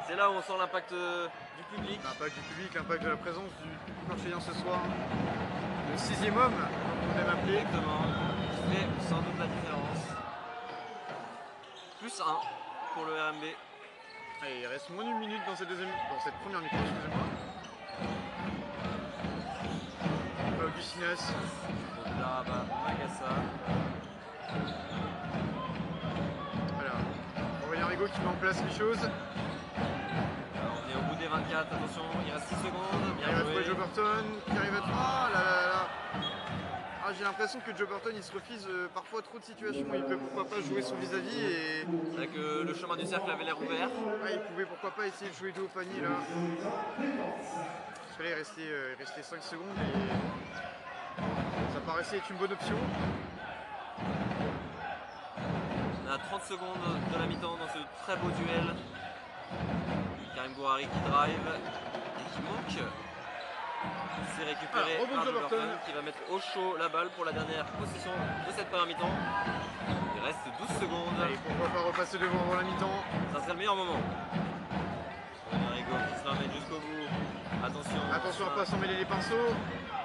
C'est là où on sent l'impact du public. L'impact du public, l'impact de la présence du public marseillais ce soir. Le 6e homme, comme on aime appeler. Exactement. Qui fait sans doute la différence. Plus 1 pour le RMB. Allez, il reste moins d'une minute dans cette première mi-temps, excusez-moi. Augustinas. Daraba Magassa. Voilà. Aurélien Rigaud qui met en place les choses. Alors, on est au bout des 24, attention, il reste 6 secondes. Il Bien arrive à trouver joué. Joe Burton, qui arrive à... Ah là là là. Ah, j'ai l'impression que Joe Burton il se refuse parfois trop de situations. Il peut pourquoi pas jouer son vis-à-vis et C'est vrai que le chemin du cercle avait l'air ouvert. ah, il pouvait pourquoi pas essayer de jouer deux au panier là. Parce que là il restait 5 secondes et ça paraissait être une bonne option. On est à 30 secondes de la mi-temps dans ce très beau duel. Karim Gouari qui drive et qui manque. C'est récupéré rebond par de Joe Burton. Burton qui va mettre au chaud la balle pour la dernière possession de cette première mi-temps. Il reste 12 secondes. Allez, pourquoi pas repasser devant avant la mi-temps. Ça serait le meilleur moment. Rigaud qui se l'emmène jusqu'au bout. Attention. Attention à pas s'en mêler les pinceaux.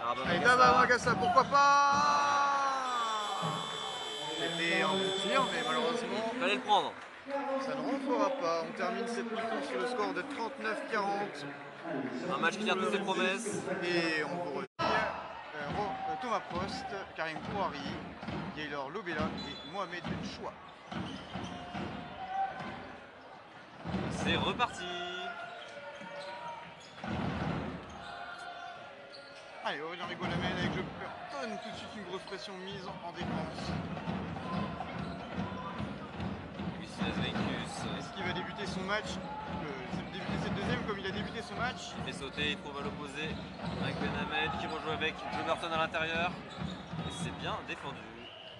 Daraba Allez, Magassa. Daba Magassa, pourquoi pas. C'était un bon tir, mais malheureusement, Fallait le prendre. ça ne rentrera pas. On termine cette mi-temps sur le score de 39-40. Un match qui tient toutes ses promesses. Et on vous retire Thomas Prost, Karim Kouari, Gaylor Lobela et Mohamed Choua. C'est reparti. Allez, Aurélien Rigaud la mène avec Joe Burton. Tout de suite une grosse pression mise en défense. Augustinas Vencus. Est-ce qu'il va débuter son match, débuter cette deuxième comme il a débuté son match. Il fait sauter, il trouve à l'opposé avec Benhamed qui rejoue avec Joe Burton à l'intérieur. Et c'est bien défendu.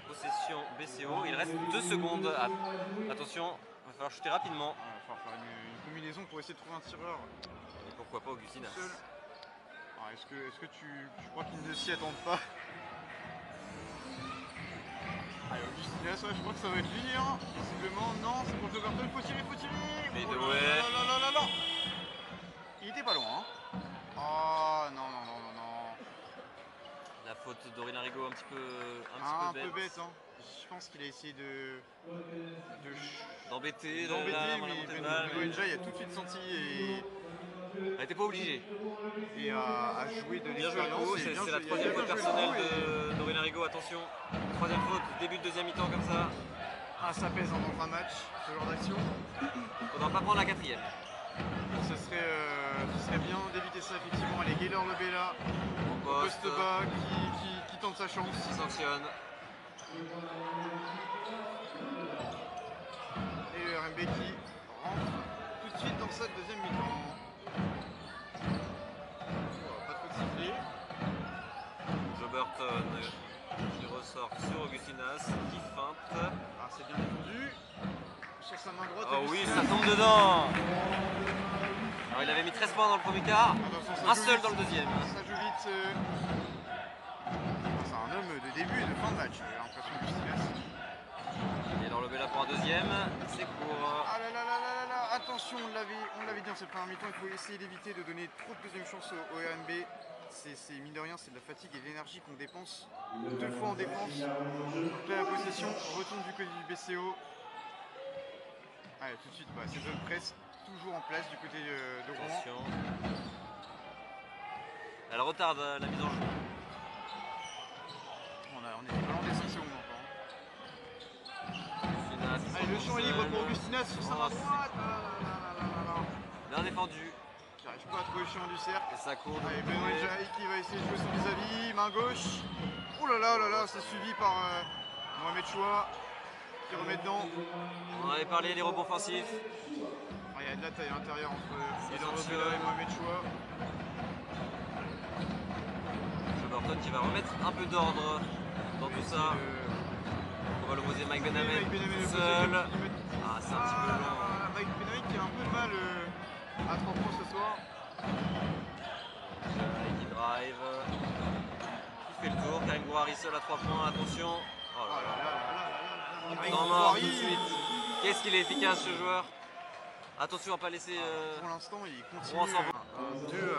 Possession BCO. Il reste 2 secondes. Attention, il va falloir shooter rapidement. Il va falloir faire une combinaison pour essayer de trouver un tireur. Et pourquoi pas Augustinas. Est-ce que tu crois qu'ils ne s'y attendent pas? Allez, Augustinas, ouais, je crois que ça va être lui, hein. Visiblement, non, c'est pour Joe Burton, faut tirer, faut tirer. Mais Oh là ouais. là là là là. Il était pas loin, hein. Oh non, non, non, non, non. La faute d'Aurélien Rigaud un petit peu Un bête. peu bête, hein. Je pense qu'il a essayé D'embêter, mais Benja il a tout de suite senti elle était pas obligée. et à jouer de Bien joué l'expérience. c'est la 3e faute personnelle d'Aurélien Rigaud, attention. 3e faute, début de deuxième mi-temps comme ça. Ah, ça pèse dans un match, ce genre d'action. Faudra pas prendre la 4e. Ce serait bien d'éviter ça effectivement. Allez, Gaylor Lobella, poste bas, qui tente sa chance. Qui sanctionne. Et le RMB qui rentre tout de suite dans cette deuxième mi-temps. Voilà, pas de faute sifflée. Joe Burton qui ressort sur Augustinas, qui feinte. Ah, c'est bien défendu. Sur sa main droite. Oh oui, ça tombe dedans. Alors il avait mis 13 points dans le premier quart, un seul dans le deuxième. Ça joue vite. C'est un homme de début et de fin de match, j'ai l'impression que Augustinas. Et alors le Bella pour un deuxième, c'est court. Ah là là là là là, attention, on l'avait dit en cette première mi-temps, il faut essayer d'éviter de donner trop de deuxième chance au RMB. C'est mine de rien, c'est de la fatigue et de l'énergie qu'on dépense 2 fois en défense. Donc là, la possession retourne du côté du BCO. Allez, tout de suite, cette zone presse toujours en place du côté de Rouen. Attention. Elle retarde la mise en jeu. On est pas loin des 5 secondes encore. Augustinas. Allez, le champ est libre pour Augustinas sur sa main droite. Bien défendu. J'arrive pas à trouver le champ du cercle. Et ça court. Allez, Benoît Jaï qui va essayer de jouer son vis-à-vis, main gauche. Oh là là là là, c'est suivi par Mohamed Choua qui remet dedans. On avait parlé des rebonds offensifs. Il y a de la taille à l'intérieur entre Gaylor Lobella et Mohamed Choua. Joe Burton qui va remettre un peu d'ordre dans tout ça. On va l'opposer Mike Benhamed seul. Ah, c'est un petit peu long. Mike Benhamed qui a un peu de mal à 3 points ce soir. Qui drive. Qui fait le tour. Karim Gouari seul à 3 points. Attention. Oh là là. Il est en mort tout de suite. Qu'est-ce qu'il est efficace ce joueur. Attention à pas laisser. Pour l'instant, il continue. 2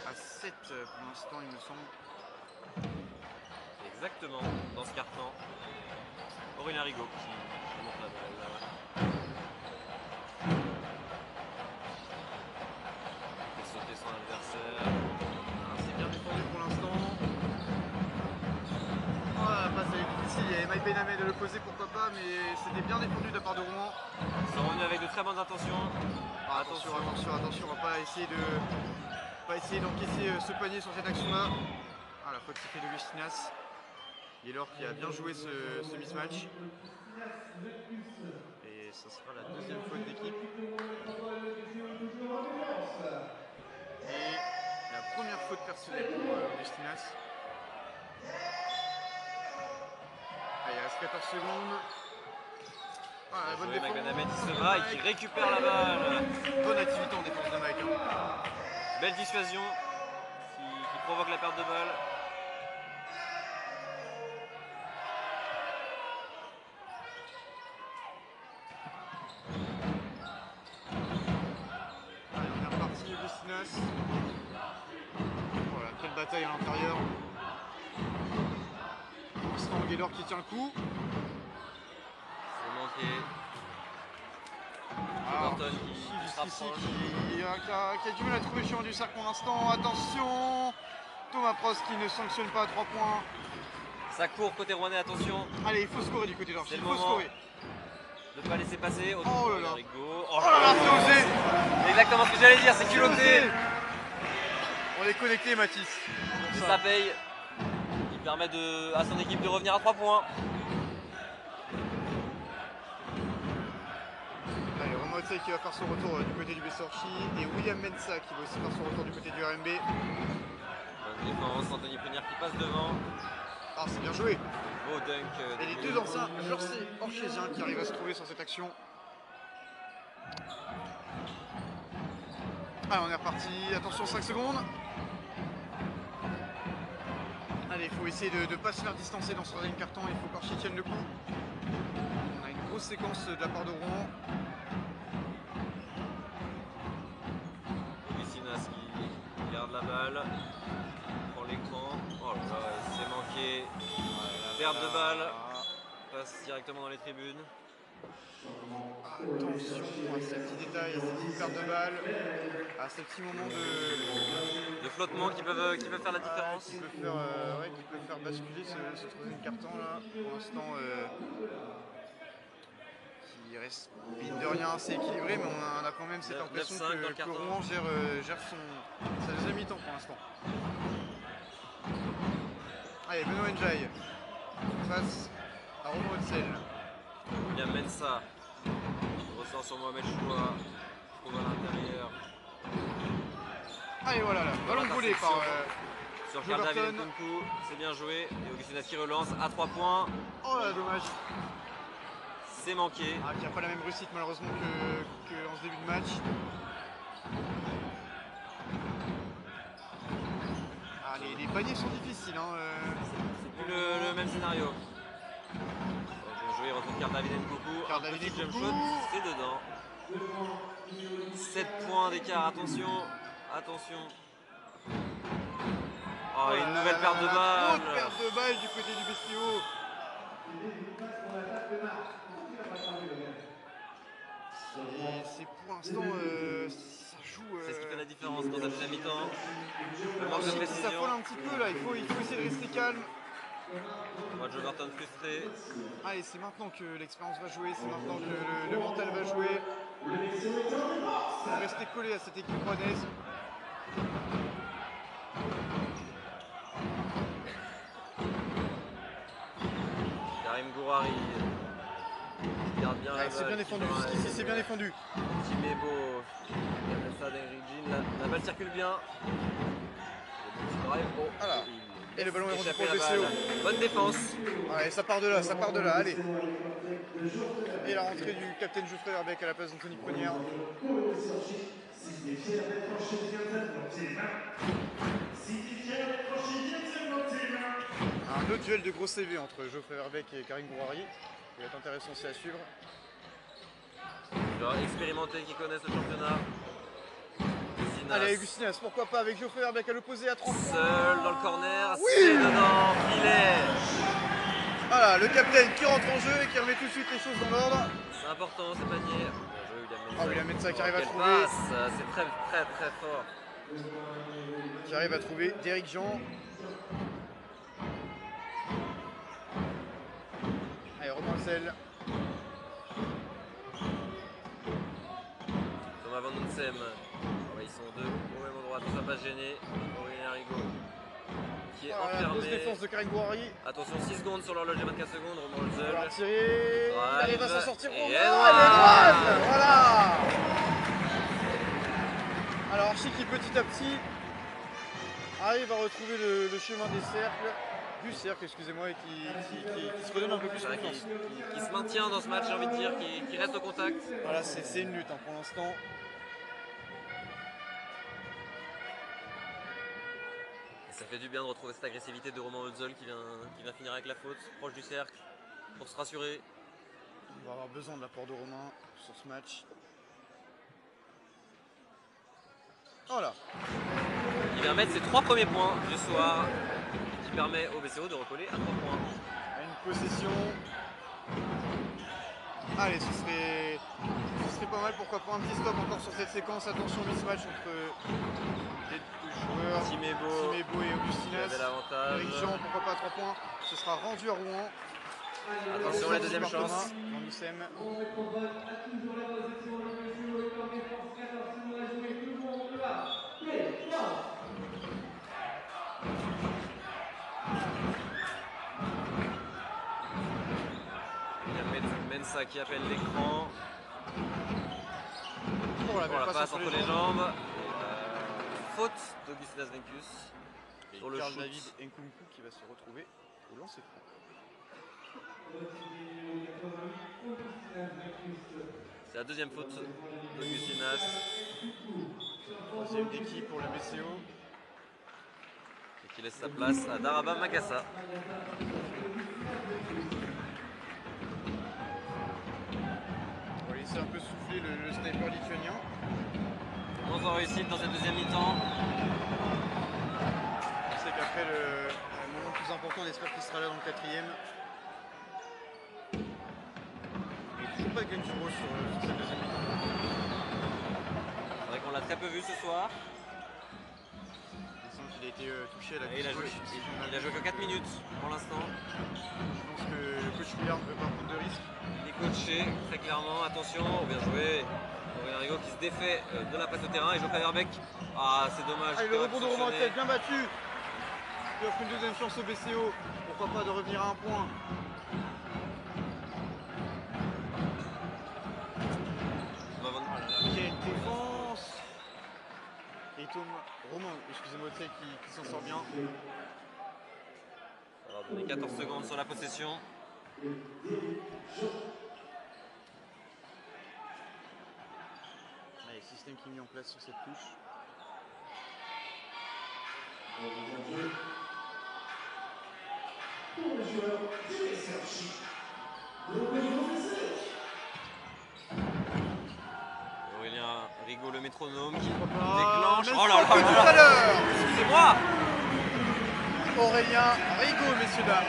à 7 pour l'instant, il me semble. Exactement dans ce carton. Aurélien Rigaud qui monte la balle. Il fait sauter son adversaire. C'est bien défendu pour l'instant. Oh, la passe elle est difficile, il y avait Mike Benhamed de l'opposé, pourquoi pas, mais c'était bien défendu de la part de Rouen. Ils sont revenus avec de très bonnes intentions. Attention, on va pas essayer d'encaisser ce panier sur cette action-là. Ah, la faute sifflée d'Augustinas. Gaylor qui a bien joué ce mismatch. Et ça sera la deuxième faute d'équipe. Et la première faute personnelle pour Augustinas. Allez, il reste 14 secondes. Ah, la bonne défense. Mike Benhamed qui se bat et qui récupère la balle. Bonne activité en défense de Mike. Belle dissuasion qui provoque la perte de balle. Allez, on est reparti, Augustinas. Voilà, quelle bataille à l'intérieur. Pour l'instant, Gaylor qui tient le coup. C'est manqué. Burton qui se Jusqu'ici, rapproche. qui a du mal à trouver le champ du cercle pour l'instant. Attention, Thomas Prost qui ne sanctionne pas à 3 points. Ça court côté rouennais, attention. Allez, il faut scorer du côté de C'est il le faut moment. scorer. Ne pas laisser passer. Oh là là. Rigaud. Oh là là, c'est osé. C'est exactement ce que j'allais dire, c'est culotté. On est connecté, Mathis. Ça paye. Il permet à son équipe de revenir à 3 points. Allez, remote Sensei qui va faire son retour du côté du Bessorchi et William Mensah qui va aussi faire son retour du côté du RMB. Bonne défense, Anthony Prunière qui passe devant. Ah, c'est bien joué. Beau dunk. Et les deux anciens orchésiens qui arrivent à se trouver sur cette action. Allez, on est reparti. Attention, 5 secondes. Allez, il faut essayer de ne pas se faire distancer dans ce troisième carton. Il faut qu'Orchy tienne le coup. On a une grosse séquence de la part de Rouen. Augustinaz qui garde la balle. Prend l'écran. Oh là là, il s'est manqué. Perte de balle. Passe directement dans les tribunes. Attention à ces petits détails, à ces petites pertes de balles, à ces petits moments de flottement qui peuvent faire la différence. Qui peuvent faire basculer ce troisième carton là. Pour l'instant, qui reste mine de rien assez équilibré, mais on a quand même cette impression que Rouen gère sa deuxième mi-temps pour l'instant. Allez, Benoît Ndiaye face à Romain Hotzel. William Mensah ressort sur Mohamed Choua, trouve à l'intérieur. Allez, voilà, là, ballon volé par sur Karl David Nkunku, c'est bien joué. Et Augustinaz qui relance à 3 points. Oh là, dommage. C'est manqué. Ah, qui n'a pas la même réussite malheureusement qu'en ce début de match. Ah, les paniers sont difficiles. Hein, c'est plus le même scénario. Bien joué, il retrouve Karl David Nkunku. Karl David Jump shot, c'est dedans. 7 points d'écart, attention. Attention. Oh, une nouvelle perte de balle. Une perte de balle du côté du Bestio. C'est pour l'instant, ça joue. C'est ce qui fait la différence dans la deuxième mi-temps. Le manque de Ça précision. s'affole un petit peu là, il faut essayer de rester calme. Match Overton frustré. Allez, c'est maintenant que l'expérience va jouer, c'est maintenant que le mental va jouer. Il faut rester collé à cette équipe rouennaise. Karim Gouarri garde bien la balle. C'est bien défendu, jusqu'ici c'est bien défendu. Timebo, la balle circule bien. Voilà. Et le ballon est rendu pour le BCO. Bonne défense. Ouais, ça part de là, allez. Et la rentrée du capitaine Geoffrey Verbeek à la place d'Anthony Prunière. Un autre duel de gros CV entre Geoffrey Verbeek et Karim Gouarri. Il va être intéressant aussi à suivre. Joueurs expérimentés qui connaissent le championnat. Allez, Augustinaz, pourquoi pas avec Geoffrey Verbeek à l'opposé à 30 points. Seul dans le corner, oui, c'est dedans, filet. Voilà, le capitaine qui rentre en jeu et qui remet tout de suite les choses dans l'ordre. C'est important, c'est panier. Ah, William Mensah qui arrive à trouver. C'est très très très fort. Qui arrive à trouver Derrick Jean. Allez, Romain Hotzel. Thomas Van Onsem. Ils sont deux au même endroit, tout ça pas gêné. Aurélien Rigaud qui est enfermé. Grosse défense de Karim Gouarri. Attention, 6 secondes sur l'horloge et 24 secondes. Romain Hotzel. Il va tirer. Il arrive à s'en sortir. Et voilà. Alors Archie qui petit à petit arrive à retrouver le chemin du cercle, excusez-moi, et qui se redonne un peu plus confiance. Qui se maintient dans ce match, j'ai envie de dire, qui reste au contact. Voilà, c'est une lutte pour l'instant. Ça fait du bien de retrouver cette agressivité de Romain Hotzel qui vient finir avec la faute, proche du cercle, pour se rassurer. On va avoir besoin de l'apport de Romain sur ce match. Voilà. Il vient mettre ses 3 premiers points du soir, qui permet au BCO de recoller à 3 points. Une possession. Allez, ce serait pas mal, pourquoi pas un petit stop encore sur cette séquence. Attention, mismatch entre les deux joueurs. Timebo et Augustinaz. Eric Jean, pourquoi pas à 3 points. Ce sera rendu à Rouen. Attention, la deuxième chance. Il y a Mensah qui appelle l'écran. pour la belle passe entre les jambes. Faute d'Augustin Asvencus. Et Sur le Carl shoot. David Nkunku qui va se retrouver au lancer franc. C'est la deuxième faute d'Augustinas. Troisième déki pour le BCO. Et qui laisse sa place à Daraba Makassa. On va laisser un peu souffler le sniper lituanien. Moins en réussite dans cette deuxième mi-temps. On sait qu'après le moment le plus important, on espère qu'il sera là dans le quatrième. Il n'y a toujours pas de gain sur cette deuxième mi-temps. C'est vrai qu'on l'a très peu vu ce soir. Il semble qu'il a été touché à la Et il a joué que 4 minutes pour l'instant. Je pense que le coach Willard ne veut pas prendre de risque. Il est coaché très clairement. Attention, bien joué. Aurélien Rigaud qui se défait de la passe de terrain. Et Geoffrey Verbeek. Ah, c'est dommage. Allez, le rebond de Romain Tête, bien battu. Il offre une deuxième chance au BCO. Pourquoi pas de revenir à un point. Quelle défense. Et Romain, excusez-moi, qui s'en sort bien. Ça va donner 14 secondes sur la possession. Allez, système qui est mis en place sur cette touche. Aurélien Rigaud, le métronome qui Ah, déclenche. même Oh là là faute que là tout là. à l'heure. Excusez-moi. Aurélien Rigaud, messieurs dames.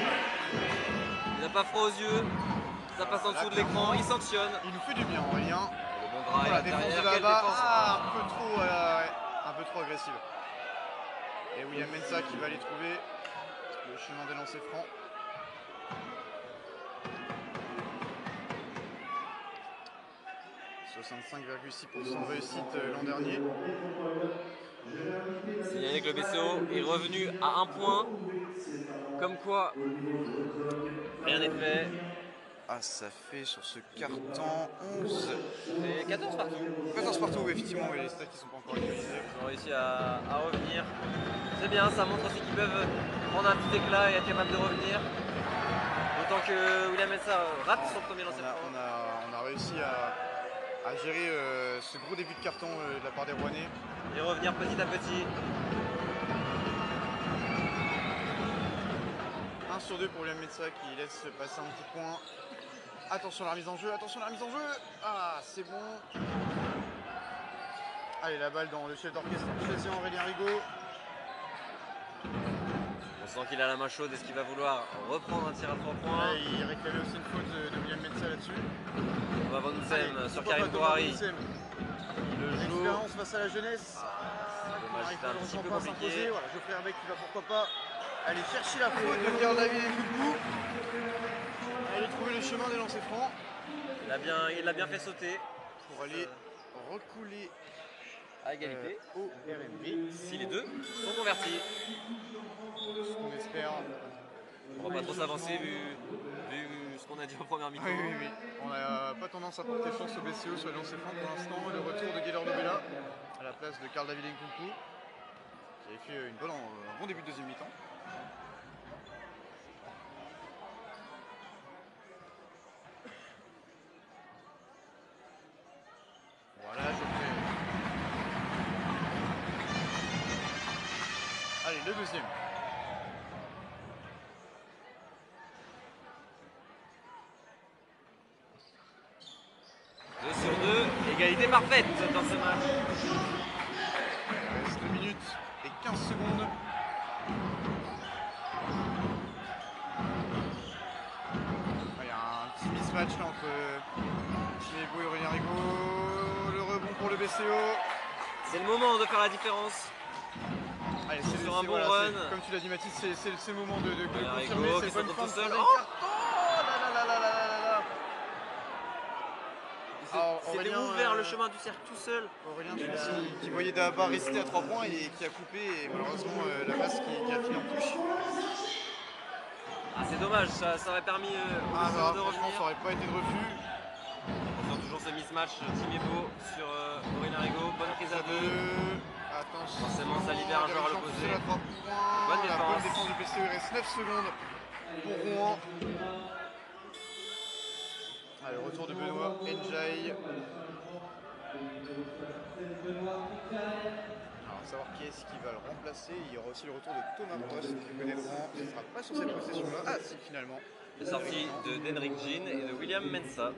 Il n'a pas froid aux yeux. Ça passe en dessous de l'écran. Il sanctionne. Il nous fait du bien, Aurélien. Le bon drive La défense derrière. de Quelle là-bas, défense. un peu trop agressive. Et William Mensah qui va aller trouver le chemin des lancers francs. « 65,6% de réussite l'an dernier. » Signalé que le BCO est revenu à un point. Comme quoi, rien n'est fait. Ah, ça fait sur ce carton 11. C'est 14 partout. 14 partout, oui, effectivement, et les stats qui sont pas encore actualisés. Ils ont réussi à revenir. C'est bien, ça montre aussi qu'ils peuvent prendre un petit éclat et être capables de revenir. D'autant que William Mensah rate son premier lancer franc. On a réussi à gérer ce gros début de carton de la part des Rouennais. Et revenir petit à petit. 1 sur 2 pour William Mensah qui laisse passer un petit point. Attention à la remise en jeu, attention à la remise en jeu. Ah, c'est bon. Allez, la balle dans le chef d'orchestre choisissant Aurélien Rigaud. On sent qu'il a la main chaude. Est-ce qu'il va vouloir reprendre un tir à 3 points? Là, il réclamait aussi une faute de William Mensah là-dessus. On va Van Oussem sur pourquoi Karim pas Kouari. Thomas Van Oussem. Le joue. L'expérience face à la jeunesse. Dommage, Il c'était un petit peu pas à compliqué. s'imposer. Voilà, Geoffrey Verbeek qui va pourquoi pas aller chercher la faute de Carl David Nkunku. Aller trouver le chemin des lancers francs. Il l'a bien fait sauter. Pour aller recouler À égalité. au RMB. Si les deux sont convertis. Ce qu'on espère. On va pas trop s'avancer vu ce qu'on a dit en première mi-temps. Oui. On n'a pas tendance à porter chance au BCO sur les lancers francs pour l'instant. Le retour de Gaylor Lobela à la place de Carl David Nkunku qui avait fait un bon début de deuxième mi-temps. Voilà, allez, le deuxième. Sur 2, égalité parfaite dans ce match. Il reste 2 minutes et 15 secondes. Il y a un petit mismatch là entre Chiebo et Aurélien Rigaud. Le rebond pour le BCO. C'est le moment de faire la différence. Allez, Sur un bon run. Comme tu l'as dit Mathis, c'est le moment de Aurélien confirmer. Rigaud C'est qui bonne se fin de retrouve seul. premier Oh carton. Oh là là là là là là là. C'était Aurélien, ouvert le chemin du cercle tout seul. Aurélien qui voyait Dahaba rester à 3 points et qui a coupé et malheureusement la passe qui a fini en touche. Ah, c'est dommage, ça aurait permis Franchement de ça revenir. aurait pas été de refus. Attention, toujours ce mismatch Timebo sur Aurélien Rigaud. Bonne prise à 2. Attention. Forcément, ça libère un joueur à l'opposé. Bonne défense du BCE. Il reste 9 secondes pour Rouen. Allez, retour de Benoît N'Diaye. Alors, savoir qui est-ce qui va le remplacer. Il y aura aussi le retour de Thomas Prost du côté de Rouen. Ce ne sera pas sur cette possession-là. Ah, si, finalement. Les sorties d'Henrik Jean et de William Mensah.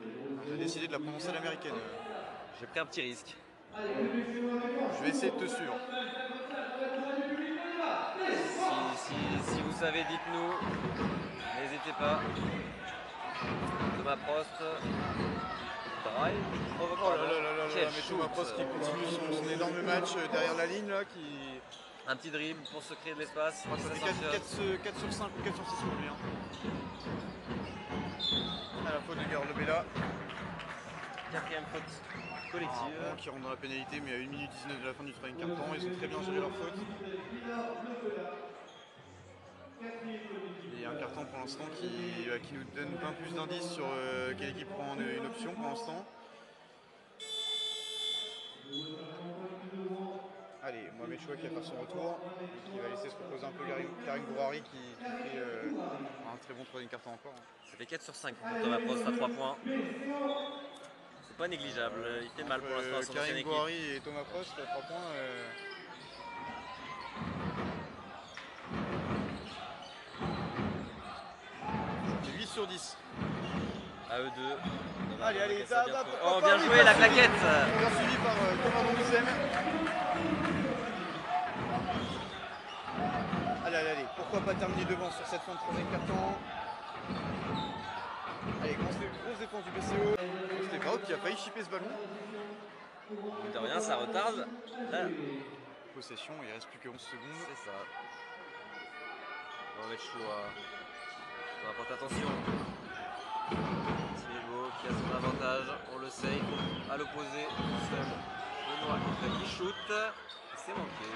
On a décidé de la prononcer à l'américaine. J'ai pris un petit risque. Je vais essayer de te suivre. Si vous savez, dites-nous. N'hésitez pas. Thomas Prost. Drive. Oh là là là là là, mais Thomas Prost qui continue son énorme match derrière la ligne là, qui... Un petit dribble pour se créer de l'espace. Ça fait 4 sur 5 ou 4 sur 6 pour lui. Hein. À la faute de Guillaume Lobella. Quatrième faute collective. Qui rentre dans la pénalité, mais à 1 minute 19 de la fin du troisième quart-temps, ils ont très bien géré leur faute. Et un carton pour l'instant qui nous donne un plus d'indices sur quelle équipe prend une option pour l'instant. Allez, Mohamed Choua qui va faire son retour, et qui va laisser se reposer un peu Karim Gouarri qui fait un très bon troisième carton encore. Ça fait 4 sur 5 pour Thomas Prost à 3 points. C'est pas négligeable, il fait mal pour l'instant à son ancienne équipe. Karim Gouarri et Thomas Prost à 3 points. C'est 8 sur 10. À eux deux. Allez, oh, bien joué la claquette. Bien suivi par Thomas Donizem. Allez, pourquoi pas terminer devant sur cette fin de troisième quart-temps. Allez, grosse défense du BCO. C'était Graut qui a failli chipper ce ballon. De rien, ça retarde la possession, il reste plus que 11 secondes. C'est ça. On va mettre Choua. On va porter attention. Timebo qui a son avantage, on le sait, à l'opposé, seul Benoît qui shoot. C'est manqué.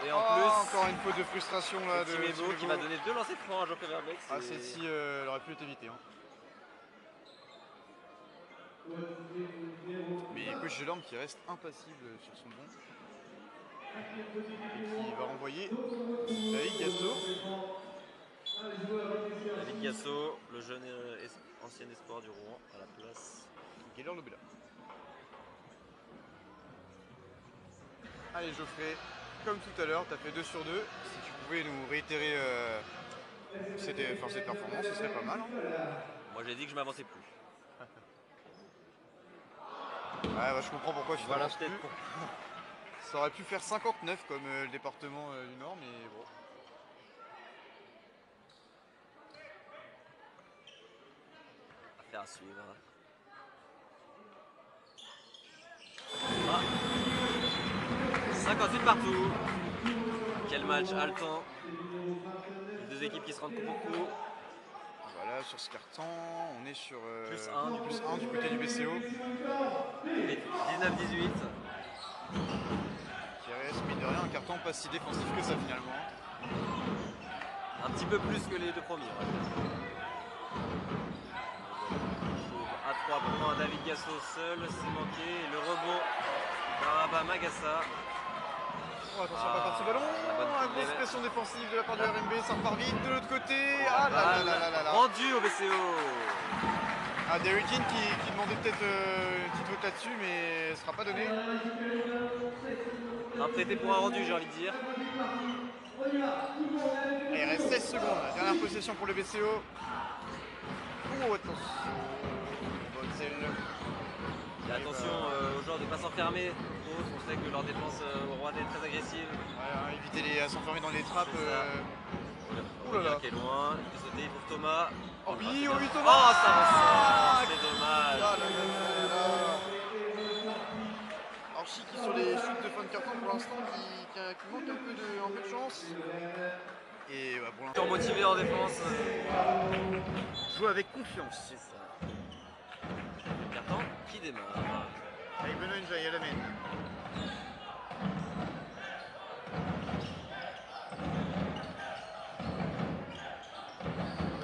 Et en plus, encore une faute de frustration là de Timebo qui va donner 2 lancers francs à Jean-Pierre Verbeek. Ah, celle-ci elle aurait pu être évitée. Hein. Mais coach Delorme qui reste impassible sur son banc. Et qui va renvoyer David Gasso. David Gasso, le jeune ancien espoir du Rouen, à la place de Guillaume Lobella. Allez Geoffrey, comme tout à l'heure, tu as fait 2 sur 2. Si tu pouvais nous réitérer cette performance, ce serait pas mal. Hein. Moi j'ai dit que je m'avançais plus. Ouais, bah, je comprends pourquoi tu t'avances plus. Pour... Ça aurait pu faire 59 comme le département du Nord, mais bon. Affaire à suivre. Ah. 58 partout. Quel match haletant. Les deux équipes qui se rendent coup pour coup. Voilà, sur ce carton, on est sur plus 1 du côté du BCO. 19-18. Qui reste, mine de rien, un carton pas si défensif que ça finalement. Un petit peu plus que les deux premiers. À 3 points, David Gasso seul, c'est manqué. Et le rebond d'Araba Magassa. Oh, attention, pas parti ballon. Une grosse pression défensive de la part de RMB, ça repart vite de l'autre côté. Ah là là là là. Rendu au BCO. Ah, Derrick King qui demandait peut-être une petite faute là-dessus, mais ce sera pas donné. Un prêté pour un rendu, j'ai envie de dire. Il reste 16 secondes. Dernière possession pour le BCO. Oh, attention. Et attention aux joueurs de ne pas s'enfermer. On sait que leur défense au Rouen est très agressive. Ouais, éviter à s'enfermer dans les trappes. Ouh là là. Qui est loin, il peut sauter, il trouve Thomas. Oh oui, Thomas. Oh, ça ressort, c'est dommage. Archie qui sur les chutes de fin de carton pour l'instant qui manque un peu de chance. Et bah, pour l'instant motivé en défense. Joue avec confiance. C'est ça. Le carton qui démarre. Avec Benoît N'Diaye à la main.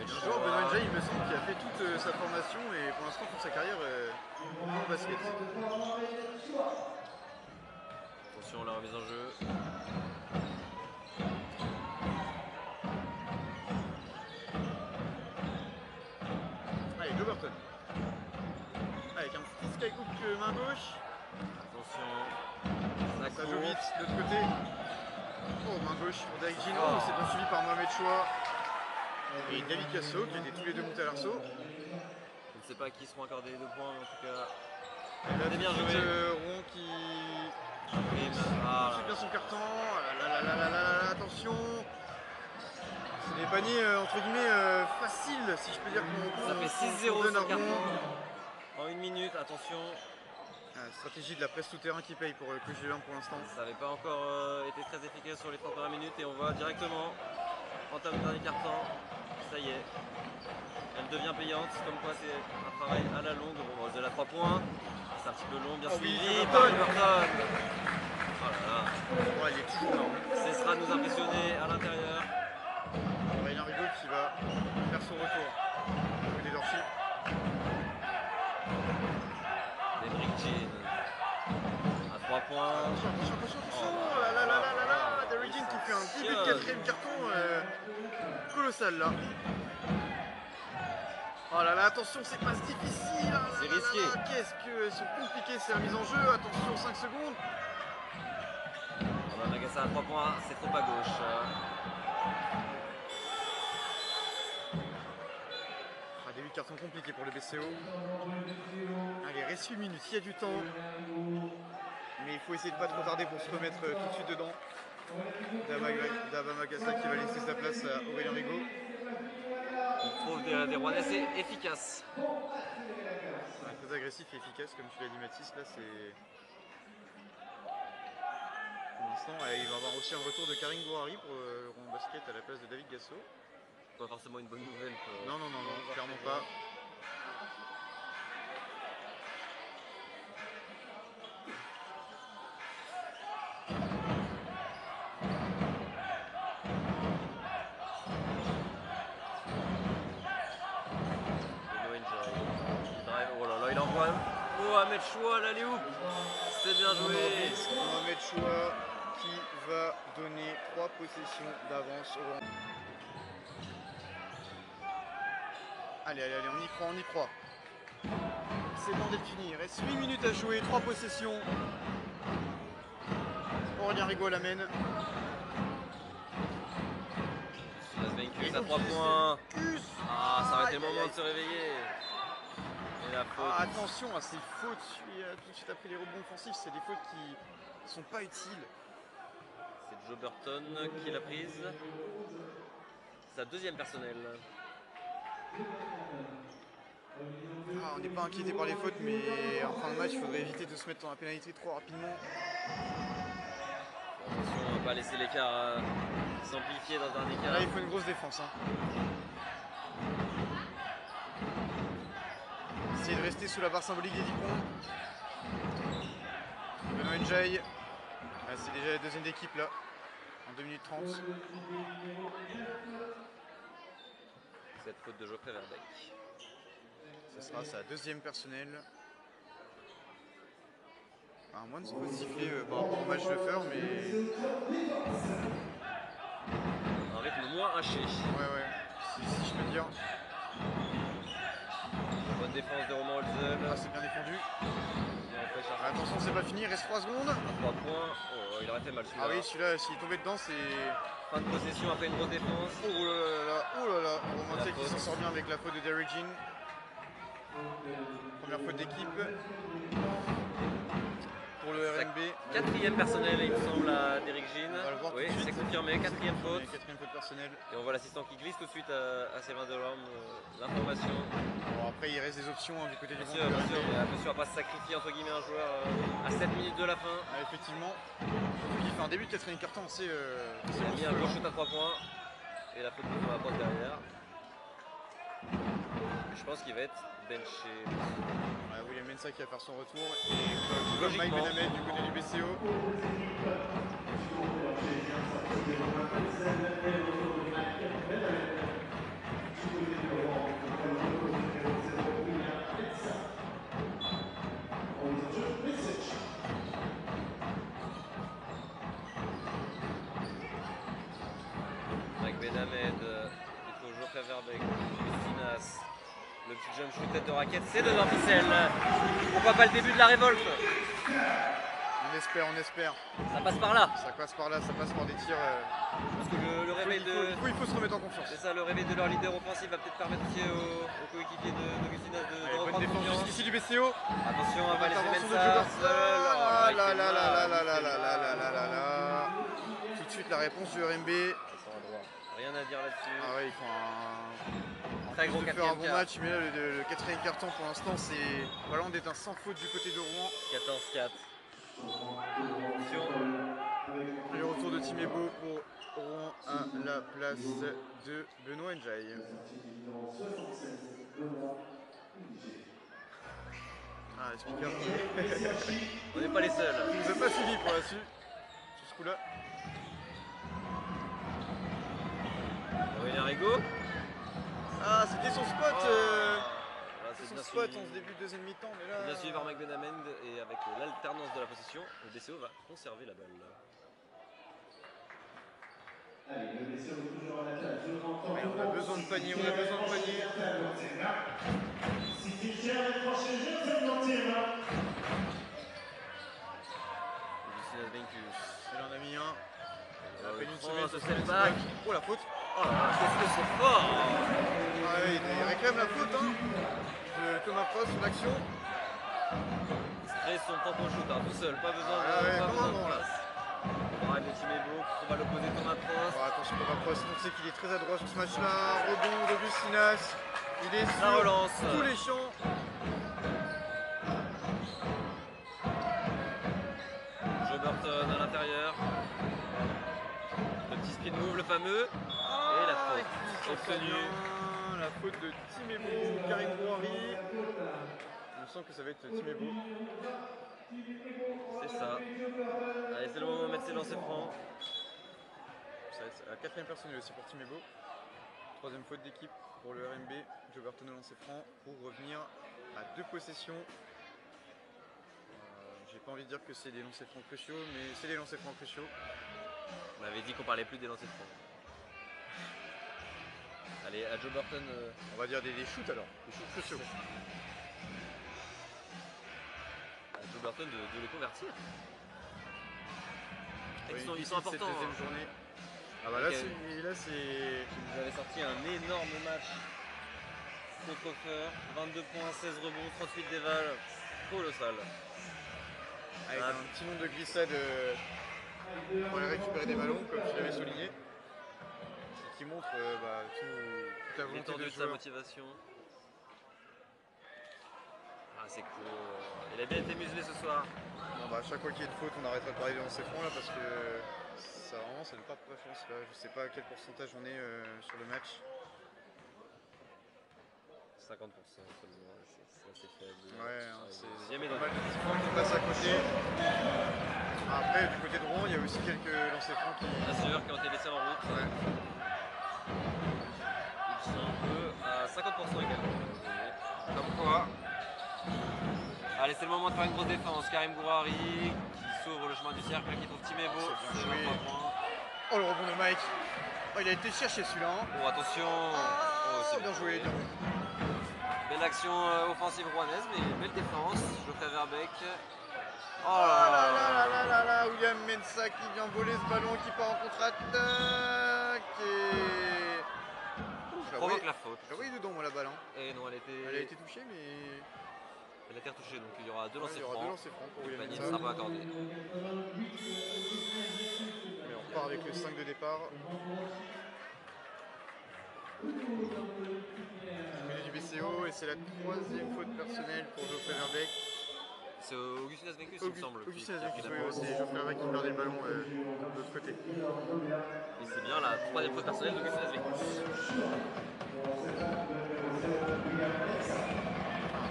Toujours Benoît Jay, il me semble qu'il a fait toute sa formation et pour l'instant toute sa carrière en basket. Attention, la remise en jeu. Allez, Joe Burton. Avec un petit skyhook main gauche. Attention. Sajovic de l'autre côté. Oh, main gauche pour Derek Jean. Oh, c'est bien suivi par Mohamed Choua et David Casso qui étaient tous les deux montés à l'arceau. Je ne sais pas qui seront accordés les 2 points, mais en tout cas. C'est bien joué. Rouen qui suit bien son carton. Attention. C'est des paniers entre guillemets faciles, si je peux dire. Ça fait 6-0 sur le carton. En 1 minute, attention. Stratégie de la presse tout-terrain qui paye pour QG1 pour l'instant. Ça n'avait pas encore été très efficace sur les 30 premières minutes et on voit directement entame le dernier carton. Ça y est. Elle devient payante, comme quoi c'est un travail à la longue. Bon, de la 3 points. C'est un petit peu long, bien suivi par Burton. Oh là là. Ouais, il est toujours là. Cessera de nous impressionner à l'intérieur. Aurélien Rigaud qui va faire son retour. Côté d'Orchy. Derek Jean à 3 points. Attention. Oh là. Derek Jean qui fait un début de 4ème carton colossal là. Oh là là, attention, c'est pas difficile. C'est risqué. Qu'est-ce que sont compliquées ces remises en jeu. Attention, 5 secondes. On va Magassa à 3 points, c'est trop à gauche. Début de carton compliqué pour le BCO. Allez, reste 8 minutes, il y a du temps. Mais il faut essayer de ne pas trop tarder pour se remettre tout de suite dedans. Daba Magassa qui va laisser sa place à Aurélien Rigaud. On trouve des Rouennais assez efficaces. Très agressif et efficace, comme tu l'as dit Mathis. Là, c'est. Pour l'instant, il va y avoir aussi un retour de Karim Gouhari pour le Rouen Basket à la place de David Gasso. Pas forcément une bonne nouvelle. Non, clairement pas. Oh là là, il envoie Mohamed Choua à l'alley-oop. C'est bien joué. Mohamed Choua qui va donner 3 possessions d'avance au Rouen. Allez, on y croit. C'est bon d'être fini, il reste 8 minutes à jouer, 3 possessions. Aurélien Rigaud l'amène. Vaincu à 3 points. Ah, ça aurait été le moment de se réveiller. Et la faute. Attention à ces fautes, tout de suite après les rebonds offensifs, c'est des fautes qui sont pas utiles. C'est Joe Burton qui l'a prise. Sa 2e personnelle. On n'est pas inquiété par les fautes, mais en fin de match, il faudrait éviter de se mettre dans la pénalité trop rapidement. Attention, on ne va pas laisser l'écart s'amplifier dans un écart. Là, il faut une grosse défense. Essayer de rester sous la barre symbolique des 10 points. Benoît Njai. C'est déjà la 2e d'équipe là, en 2 minutes 30. Cette faute de Geoffrey Verbeek. Ce sera sa 2e personnelle. Moins de faute sifflée par rapport au match de Feur, mais. Un rythme moins haché. Ouais, si je peux dire. Bonne défense de Romain Holzel. C'est bien défendu. Attention, c'est pas fini, il reste 3 secondes. 3 points. Oh, il aurait fait mal celui-là. Ah oui, celui-là, s'il est tombé dedans, c'est. Fin de possession après une grosse défense. Oh là là. Romain qui s'en sort bien avec la faute de Derek Jean. Première faute d'équipe. Pour le RNB. 4e personnel, il me semble, à Derek Jean. Oui, c'est confirmé, 4e faute. 4e faute personnelle. Et on voit l'assistant qui glisse tout de suite à Sylvain Delorme l'information. Bon, après, il reste des options du côté du Bien sûr, attention à pas se sacrifier entre guillemets un joueur à 7 minutes de la fin. Effectivement. Il fait un début de 4e carton, c'est. Il a mis un gros shoot à 3 points. Et la faute de la porte derrière. Je pense qu'il va être benché. William Mensah qui va faire son retour et Mike Benhamed du côté du BCO. Le petit jump shoot tête de raquette, c'est devant Ficelle. Pourquoi pas le début de la révolte? On espère, on espère. Ça passe par là. Ça passe par là, ça passe par des tirs. Parce que le réveil de... Il faut se remettre en confiance. C'est ça, le réveil de leur leader offensif va peut-être permettre aussi aux coéquipiers d'Augustina de Bonne reprendre défense confiance. jusqu'ici du BCO. Attention, on va laisser Intervention Mensah de seul. Ah là là là là là là là là là là là. Tout de suite la réponse du RMB. Rien à dire là-dessus. Ah ouais, ils font un... Très gros de faire un quatrième bon quart. match, mais là le quatrième quart-temps pour l'instant c'est Hollande est un sans faute du côté de Rouen. 14-4. Attention. Le retour de Timebo pour Rouen à la place de Benoît Njaï. Ah, le speaker. On n'est pas les seuls. Il nous a pas suivi pour là-dessus, sur ce coup-là. Aurélien Rigaud. Ah, c'était son spot. Là, c'est Son bien spot suivi. en ce début de deuxième mi-temps, mais là. Bien suivi par Mike Benamend et avec l'alternance de la possession, le BCO va conserver la balle. Ouais, on a besoin de panier, on a besoin de panier. Augustina Venkus. Il en a mis un. Il a à peine une Oh, semaine. ce setback. Oh la faute. Oh là là, qu'est-ce que c'est fort! Ah oui, il réclame la faute hein. De Thomas Prost sur l'action. Il se crée son propre shoot, hein, tout seul, pas besoin Ah ouais, pas comme besoin un de bon, là. place. Bravo Timebo, on va l'opposer Thomas Prost. Oh, attention Thomas Prost, on sait qu'il est très adroit sur ce match-là. Rebond d'Augustinas. Il est La sur relance. tous les champs. Joe Burton à l'intérieur. Le petit spin move, le fameux. Et la faute obtenue. La faute de Timebo, Karim Bouhari. Il me semble que ça va être Timebo. C'est ça. Allez, c'est le moment de mettre ses lancers francs. Ça va être la quatrième personnelle aussi pour Timebo. Troisième faute d'équipe pour le RMB. Joe Burton au lancer franc pour revenir à 2 possessions. J'ai pas envie de dire que c'est des lancers francs cruciaux, mais c'est des lancers francs cruciaux. On avait dit qu'on parlait plus des lancers francs. Allez, à Joe Burton. On va dire des shoots alors, des shoots cruciaux. À Joe Burton de les convertir. Oui, Ils sont importants. Cette deuxième journée. Ah bah là c'est. Vous avez sorti un énorme match contre Offer. 22 points, 16 rebonds, 38 déval. Colossal. Avec un petit nombre de glissades pour aller récupérer des ballons, comme tu l'avais souligné. Et qui montre toute la volonté L'étendue de de sa joueur. motivation. Ah, c'est cool. Il a bien été muselé ce soir. Bon, bah, à chaque fois qu'il y a une faute, on arrêtera de parler de lancer franc là parce que ça vraiment ça ne part pas chance là. Je sais pas à quel pourcentage on est sur le match. 50% seulement, c'est assez faible. Ouais, hein, c'est jamais pas dans mal de petits francs qui passent à côté. Après, du côté de Rouen, il y a aussi quelques lancers francs qui. Bien sûr, qui ont été laissés en route. Ouais. Ils sont eux à 50% également. Comme quoi. Allez, c'est le moment de faire une grosse défense. Karim Gouhari qui s'ouvre le chemin du cercle, qui trouve Timebo. C'est bien C'est joué. 23 points. Oh le rebond de Mike. Oh, il a été cherché celui-là. Hein. Oh, attention. Oh, c'est bien joué. Bien joué. Belle action offensive rouennaise, mais belle défense. Geoffrey Verbeek. Oh Oh là là là là là là là, William Mensah qui vient voler ce ballon, qui part en contre-attaque et... provoque la faute. J'ai envoyé dedans moi la balle. Hein. Et non, elle Elle a été touchée mais... a été retouchée, donc il y aura deux lancers il y aura francs. 2 lancers francs pour Le William panier ne Mensah. sera pas accordé. Mais on repart avec le 5 de départ. Du BCO et c'est la 3e faute personnelle pour Geoffrey Verbeek. C'est Augustinas Venkus, il me semble. Augustinas qui a pris Venkus, la oui, faute. c'est Geoffrey Verbeek qui perdait le ballon de l'autre côté. Et c'est bien la 3e faute personnelle d'Augustinas Venkus.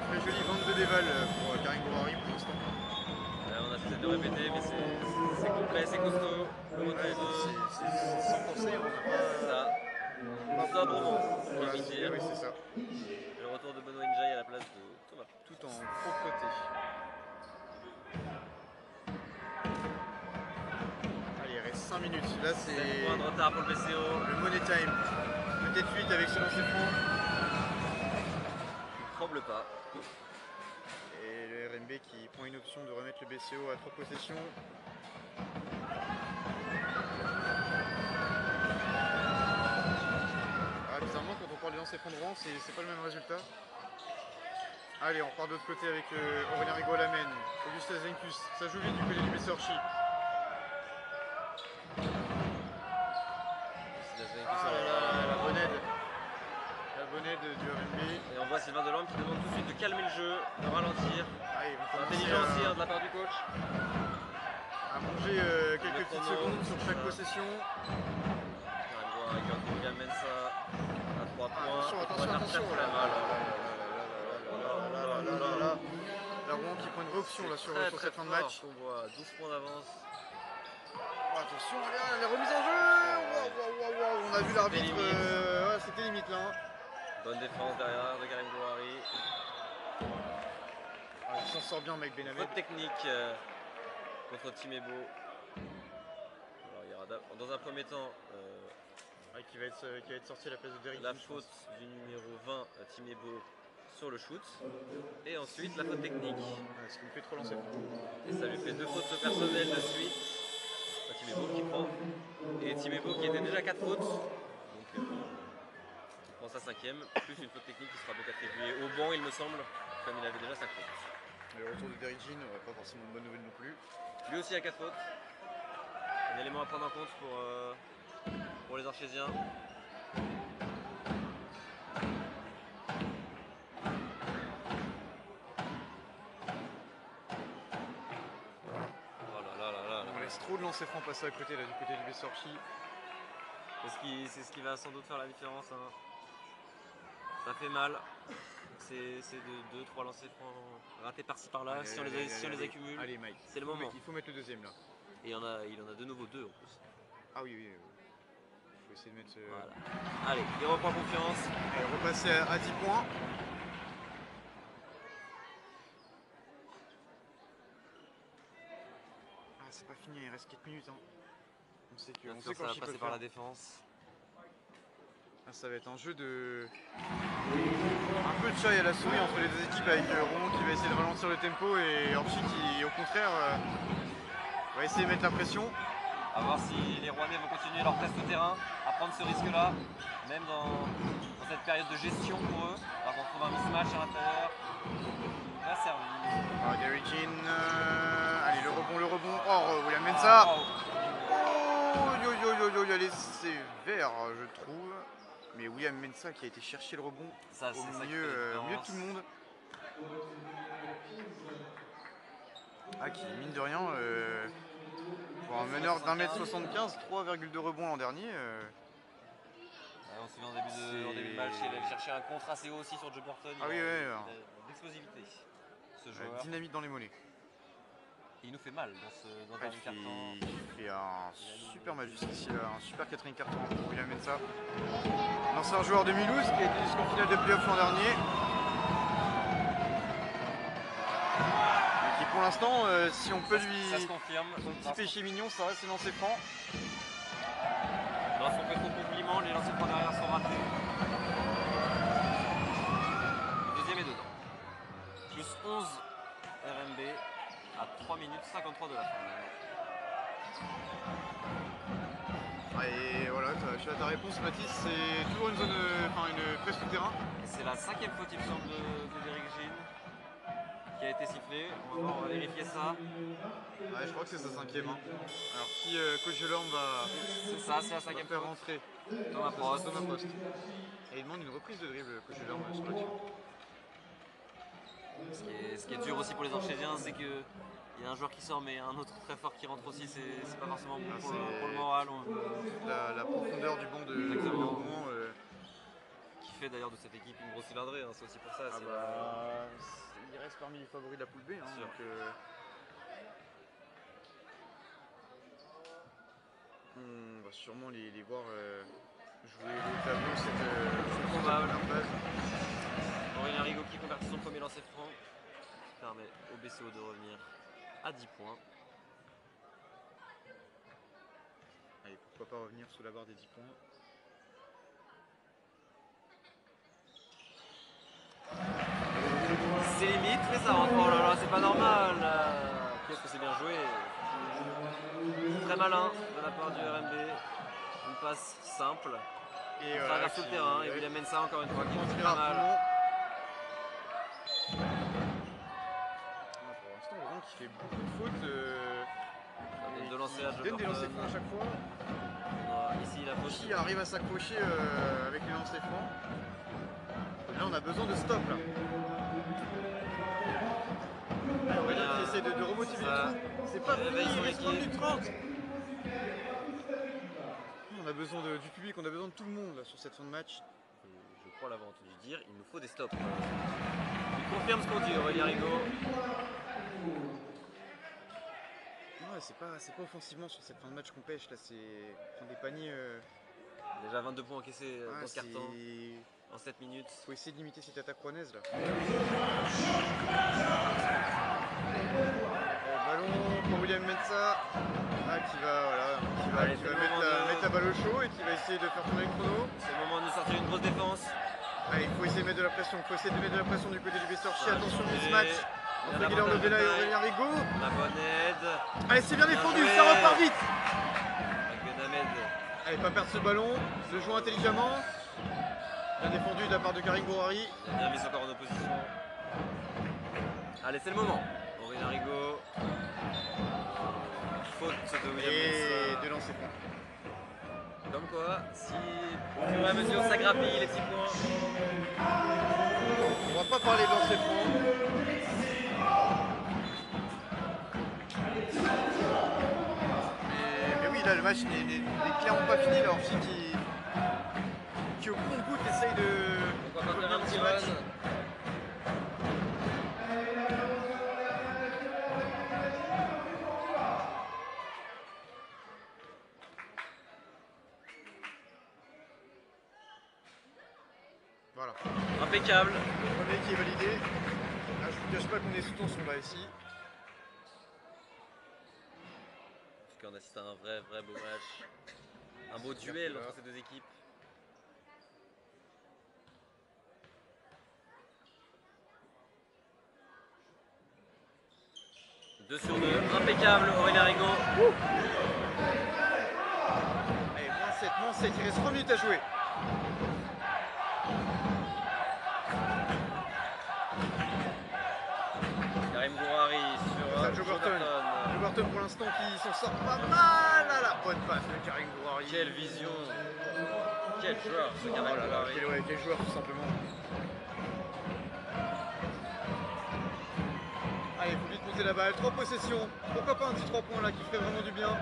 Très joli 22 déval pour Karim Bouhari pour l'instant. On a peut-être de répéter, mais c'est complet, c'est costaud. Le retour Ouais, de... c'est sans penser, on n'a Ça. Sobrement, Voilà, je vais dire. oui, c'est ça. Et le retour de Benoît Njaï à la place de Thomas. Tout en propreté. Allez, il reste 5 minutes. Là, 7 c'est points de retard pour le BCO. le money time. Peut-être 8 avec ce lancer franc. semble pas. Et le RMB qui prend une option de remettre le BCO à 3 possessions. Ah, bizarrement, quand on parle des lancers francs de Rouen, c'est pas le même résultat. Allez, on repart de l'autre côté avec Aurélien Rigaud à la main. Augustin Zenkus, ça joue vite du côté du BC Orchi. La bonne aide. La bonne aide du RMB. Et on voit Sylvain Delorme qui demande tout de suite de calmer le jeu, de ralentir. Ah, ils vont commencer Intelligent aussi de la part du coach. à manger quelques petites secondes sur chaque possession. Il amène ça à 3 points. Attention. La Rouen qui prend une réoption là sur cette fin de match. On voit 12 points d'avance. Oh, attention, la remise en jeu. Wow. On a vu l'arbitre. Ouais, c'était limite là. Bonne défense derrière de Karim Gouari. Il s'en sort bien, mec Benhamed. Faute technique contre Timebo. Alors, il y aura dans un premier temps qui va être sorti à la place de Derrick. la faute du numéro 20 Timebo sur le shoot. Et ensuite la faute technique. Ce qui me fait trop lancer. Et ça lui fait 2 fautes personnelles de suite. Timebo qui prend. Et Timebo qui était déjà 4 fautes. Donc il prend sa 5e, plus une faute technique qui sera donc attribuée au banc, il me semble, comme il avait déjà 5 fautes. Le retour de Derrick Jean, pas forcément une bonne nouvelle non plus. Lui aussi a 4 fautes. Un élément à prendre en compte pour les Archésiens. On laisse trop de lancers francs passer à côté là, du côté du BC Orchi. C'est ce qui va sans doute faire la différence. Hein. Ça fait mal. C'est de 2-3 lancers francs ratés par-ci par-là. Si on les accumule, allez, Mike, c'est le moment. Il faut mettre le deuxième là. Et il en a de nouveau 2 en plus. Ah oui. Il faut essayer de mettre ce... Voilà. Allez, il reprend confiance. Et repasser à 10 points. Ah, c'est pas fini, il reste 4 minutes. Hein. On sait que ça va passer par la défense. Ah, ça va être un jeu de... un peu de chat et à la souris entre les deux équipes, avec Rouen qui va essayer de ralentir le tempo et Orchi qui au contraire va essayer de mettre la pression. A voir si les Rouennais vont continuer leur test au terrain, à prendre ce risque-là, même dans cette période de gestion pour eux. Alors qu'on trouve un mismatch à l'intérieur. Bien servi. Ah, Derrick Jean, allez le rebond. Oh, William Mensah. Oh, allez, c'est vert je trouve. Mais William Mensah qui a été chercher le rebond au milieu de tout le monde. Ah, qui mine de rien, pour un meneur d'1 m 75, 3,2 rebonds l'an dernier. On se souvient en début de match, il allait chercher un contre assez haut aussi sur Joe Burton. Ah oui, L'explosivité, ce joueur. Dynamite dans les mollets. Et il nous fait mal dans le dernier carton. Il fait un super match jusqu'ici, un super quatrième carton pour William Mensah. L'ancien joueur de Mulhouse qui a été jusqu'en finale de playoff l'an dernier. Et qui pour l'instant, si on peut lui... Ça se confirme. Son petit péché mignon, ça reste ses lancers francs. Dans son fait trop compliment, les lancers francs derrière sont ratés. Le deuxième est dedans. Plus 11 RMB à 3 minutes 53 de la fin. Et voilà, tu as ta réponse Mathis, c'est toujours une zone, une presse tout terrain. C'est la 5e faute il me semble de Derrick Jean qui a été sifflée. On va vérifier ça. Ouais, je crois que c'est sa 5e. Hein. Alors qui coach Delorme va... C'est ça, c'est la 5e faire faute. rentrer Thomas Prost. Et il demande une reprise de dribble coach Delorme sur l'action. Ce qui est dur aussi pour les Archésiens, c'est que il y a un joueur qui sort mais un autre très fort qui rentre aussi, c'est pas forcément bon pour le moral. La profondeur du banc de Rouen qui fait d'ailleurs de cette équipe une grosse cylindrée, hein, c'est aussi pour ça. Il reste parmi les favoris de la poule B. Hein, donc, on va sûrement les voir jouer au tableau cette probable phase. Aurélien Rigaud qui convertit son premier lancer franc, qui permet au BCO de revenir à 10 points. Allez, pourquoi pas revenir sous la barre des 10 points. ses limites, mais ça rentre. Oh là là, c'est pas normal. Qu'est-ce que c'est bien joué. Très malin de la part du RMB. Une passe simple. Et Il traverse tout le terrain et il amène ça encore une fois. Qui est très mal. Pour l'instant, on voit qu'il fait beaucoup de fautes. Il donne lancer à francs à chaque fois. Ici, il a faute. Qui arrive à s'accrocher avec les lancers francs. Là, on a besoin de stop. Là. Aurélien qui essaie de remotiver le truc. C'est pas fini, il reste 1 minute 30. On a besoin du public, on a besoin de tout le monde là, sur cette fin de match. Je crois l'avoir entendu dire, il nous faut des stops. Il confirme ce qu'on dit, Aurélien Rigaud. Ouais, c'est pas offensivement sur cette fin de match qu'on pêche là, c'est prendre des paniers. Déjà 22 points encaissés dans ce carton en 7 minutes. Faut essayer de limiter cette attaque rouennaise là. Ballon pour William Mensah qui va mettre la balle au chaud et qui va essayer de faire tourner le chrono. C'est le moment de nous sortir une grosse défense. Allez, il faut essayer de mettre de la pression, du côté du Bessorchi. Attention, mismatch entre Guilherme Lobella et Aurélien Rigaud. La bonne aide. Allez, c'est bien défendu, ça repart vite. Benamed. Allez, pas perdre ce ballon, se joue intelligemment. Bien défendu de la part de Karim Bourari. Il a bien mis encore en opposition. Allez, c'est le moment. Aurélien Rigaud. Faute de William et de lancer franc. Comme quoi, si au fur et à mesure ça grappille les petits points. On va pas parler de lancer franc. Mais oui, là le match n'est clairement pas fini. Alors qui au compte-goutte essaye de. On va pas faire un petit match. Voilà. Impeccable. Le premier qui est validé. Là, je vous cache pas qu'on est sous tension là ici. En tout cas, on assiste à un vrai beau match. Un beau duel entre ces deux équipes. Deux sur deux, impeccable Aurélien Rigaud. Allez, moins 7, il reste 3 minutes à jouer. Karim Bourari sur Joe Burton. Joe Burton pour l'instant qui s'en sort pas mal à la bonne passe de Karim Bourari. Quelle vision. Quel joueur ce Karim Bourari. Quel joueur tout simplement. Allez, il faut vite monter la balle. 3 possessions. Pourquoi pas un petit 3 points là qui ferait vraiment du bien.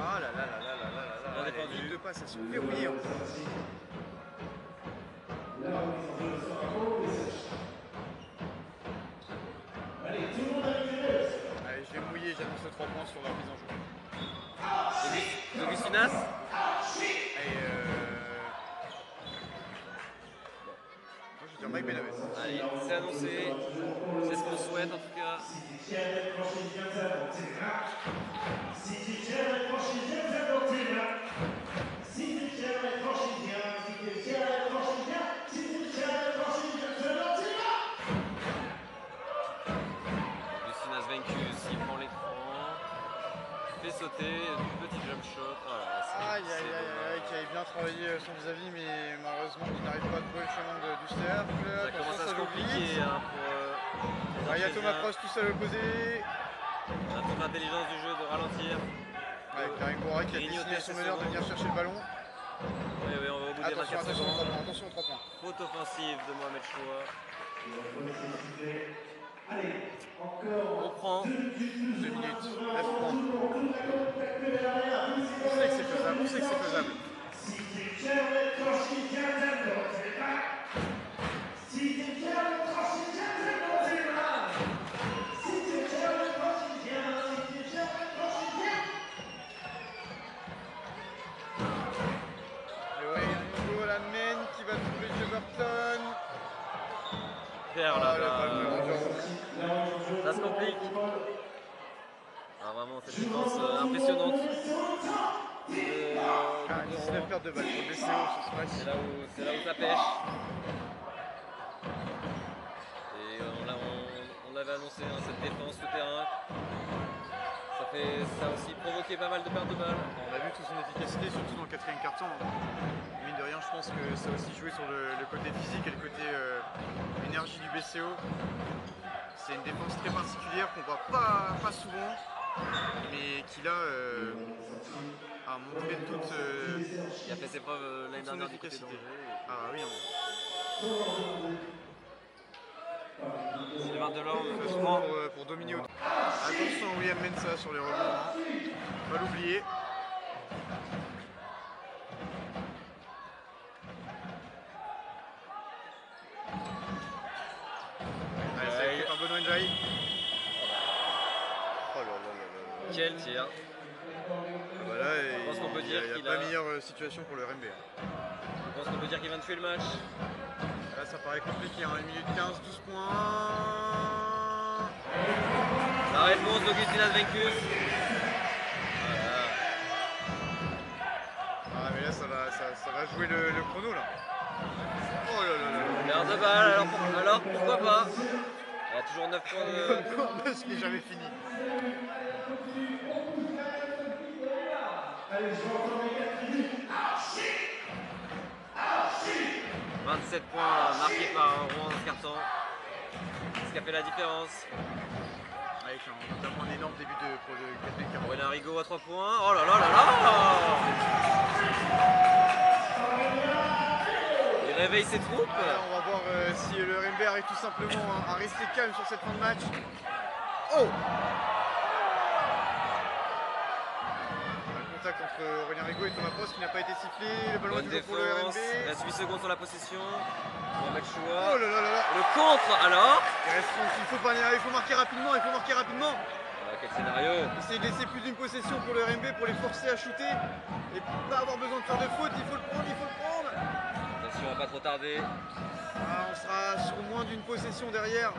Ah là là là là là là là là. Les lignes de passe, elles sont verrouillées. Allez, je vais mouiller, j'annonce le 3 points sur la mise en jeu. Augustinas. Moi je vais dire Mike Benaves. Allez, c'est annoncé. C'est ce qu'on souhaite en tout cas. Augustinas vaincu, s'il prend l'écran. Fait sauter, petit jump shot. Voilà, aïe, qui avait bien travaillé son vis-à-vis, mais malheureusement il n'arrive pas à trouver le chemin du cercle. Ça commence à se compliquer pour il y a Thomas Prost tout seul opposé. On a toute l'intelligence du jeu de ralentir. Avec Karim Bourari qui a décidé à son meneur de venir chercher le ballon. Oui, on va au bout des 24 secondes. Attention aux 3 points. Faute offensive de Mohamed Choua. On prend 2 minutes, 9 points. On sait que c'est faisable, la mène qui va trouver Joe Burton. Faire là-bas. Ça se complique. Vraiment cette défense impressionnante. 19 pertes de balles pour le BCO sur ce match. C'est là où ça pêche. avait annoncé, hein, cette défense tout terrain. Ça a aussi provoqué pas mal de pertes de balles. On a vu toute son efficacité, surtout dans le quatrième quart-temps. Mine de rien, je pense que ça a aussi joué sur le côté physique et le côté énergie du BCO. C'est une défense très particulière qu'on voit pas souvent, mais qui là a montré toute il a fait ses preuves l'année dernière du côté d'Angers. Ah oui, Sylvain Delorme pour dominer. Attention à William Mensah sur les rebonds, hein. Pas l'oublier. Allez, ça a été par Benoît Ndiaye. Oh là là là là. Quel tir! Voilà, je pense qu'on peut dire qu'il n'y a pas meilleure situation pour le RMB. Je pense qu'on peut dire qu'il vient de tuer le match. Là ça paraît compliqué, hein. 1 minute 15, 12 points. La réponse d'Augustinas Venkus. Voilà. Ah mais là ça va jouer le chrono là. Oh là là là. Perte de balle, alors pourquoi pas? Il y a toujours 9 points de... Comme un match qui n'est jamais fini. 27 points marqués par Rouen dans ce carton. Ce qui a fait la différence. Avec notamment un énorme début pour le quatrième quart. Renan Rigaud à 3 points. Oh là là là là! Il réveille ses troupes. On va voir si le RMB arrive tout simplement à rester calme sur cette fin de match. Oh! Un contact entre Aurélien Rigaud et Thomas Prost qui n'a pas été sifflé. Le ballon est toujours pour le RMB. Il reste 8 secondes sur la possession. Mohamed Choua. Oh là là là là! Le contre alors? Il faut marquer rapidement, il faut marquer rapidement. Quel scénario! Essayer de laisser plus d'une possession pour le RMB pour les forcer à shooter et pas avoir besoin de faire de faute. Il faut le prendre, il faut le prendre. Attention à pas trop tarder. On sera sur moins d'une possession derrière.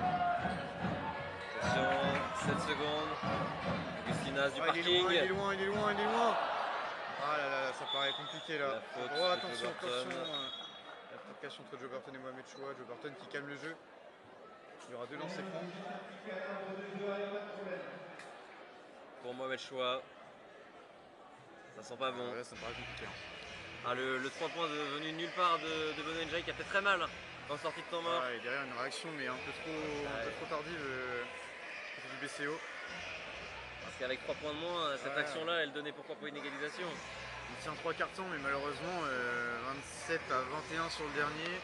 Attention, 7 secondes. Augustinas du parking. Il est loin. Ah là là, ça paraît compliqué là. Oh, attention. La provocation entre Joe Burton et Mohamed Choua. Joe Burton qui calme le jeu. Il y aura 2 lancers francs. Pour Mohamed Choua. Ça sent pas bon. Là, ça me paraît compliqué. Ah, le 3 points venu de nulle part de Benoît Ndiaye qui a fait très mal en sortie de temps mort. Et derrière une réaction mais un peu trop tardive du BCO. Parce qu'avec 3 points de moins, cette action-là, elle donnait pourquoi pas une égalisation. Il tient 3 cartons mais malheureusement 27 à 21 sur le dernier.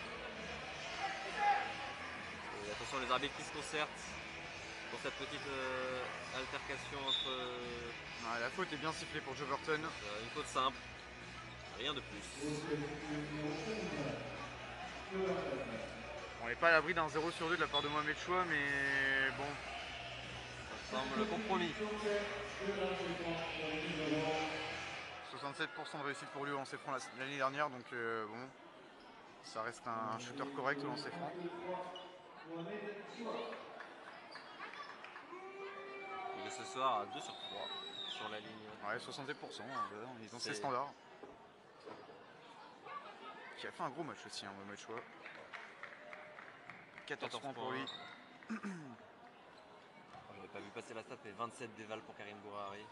Et attention, les arbitres qui se concertent pour cette petite altercation entre... La faute est bien sifflée pour Joe Burton. Une faute simple. Rien de plus. On n'est pas à l'abri d'un 0 sur 2 de la part de Mohamed Choua, mais bon. Ça semble le compromis. 67% de réussite pour lui au lancer franc l'année dernière, donc bon, ça reste un shooter correct au lancer franc. Et ce soir à 2 sur 3 sur la ligne. Ouais, 67%, ils ont ses standards. Qui a fait un gros match aussi, hein, Mohamed Choua. 14 points pour lui. J'avais pas vu passer la stat, mais 27 déval pour Karim Bourari.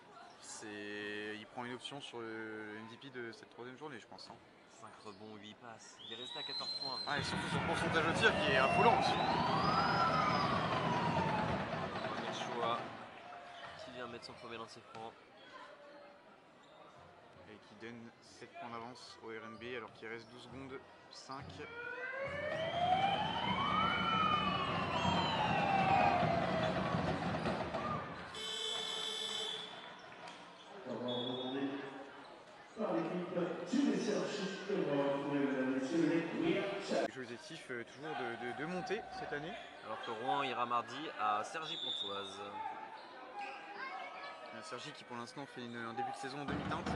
Il prend une option sur le MVP de cette 3e journée, je pense. 5 rebonds, 8 passes. Il est resté à 14 points. Et surtout son pourcentage au tir qui est affolant aussi. Mohamed Choua qui vient mettre son premier lancer franc. Et qui donne 7 points d'avance au RMB alors qu'il reste 12 secondes 5. L'objectif toujours de monter cette année. Alors que Rouen ira mardi à Cergy-Pontoise. Cergy qui pour l'instant fait un début de saison en demi-teinte.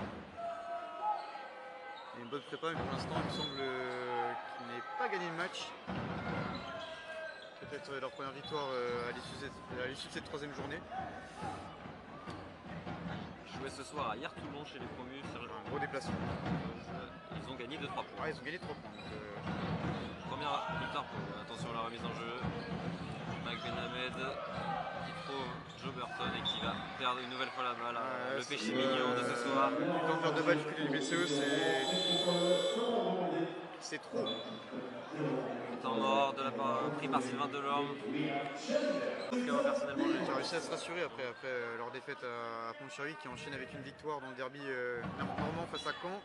Il y a une bonne prépa, mais pour l'instant il me semble qu'il n'ait pas gagné le match. Peut-être leur première victoire à l'issue de cette 3e journée. Joué ce soir à Hier-Toulon chez les promus. Un gros déplacement. Ils ont gagné de 3 points. Ils ont gagné 3 points. Première victoire pour eux. Attention à la remise en jeu. Mike Benhamed. Joe Burton et qui va perdre une nouvelle fois la balle. Le péché mignon de ce soir. Le temps de perdre de balle du côté du BCE, c'est trop. Temps mort de la part, pris par Sylvain Delorme. En tout cas, moi personnellement, j'ai réussi à se rassurer après leur défaite à Pontcharry qui enchaîne avec une victoire dans le derby normand face à Caen.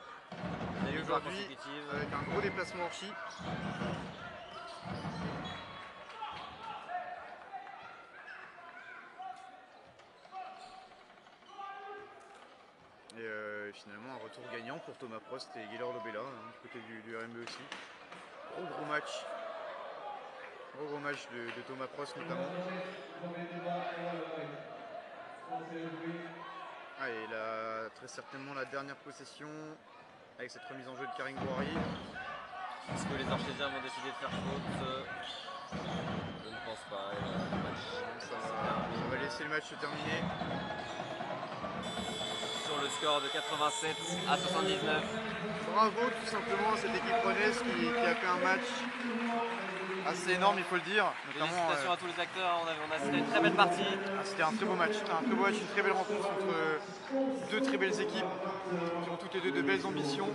Et aujourd'hui, avec un gros déplacement hors Chi. Et finalement un retour gagnant pour Thomas Prost et Gaylor Lobella, du côté du RME aussi. Gros match. Gros match de Thomas Prost notamment. Ah, et là, très certainement la dernière possession avec cette remise en jeu de Karim Gouari. Est-ce que les Archésiens vont décider de faire faute? Je ne pense pas. On va laisser le match se terminer. Sur le score de 87 à 79. Bravo tout simplement à cette équipe rennaise qui a fait un match assez énorme, il faut le dire. Félicitations à tous les acteurs, on a assisté à une très belle partie. C'était un très beau match, une très belle rencontre entre deux très belles équipes qui ont toutes les deux de belles ambitions.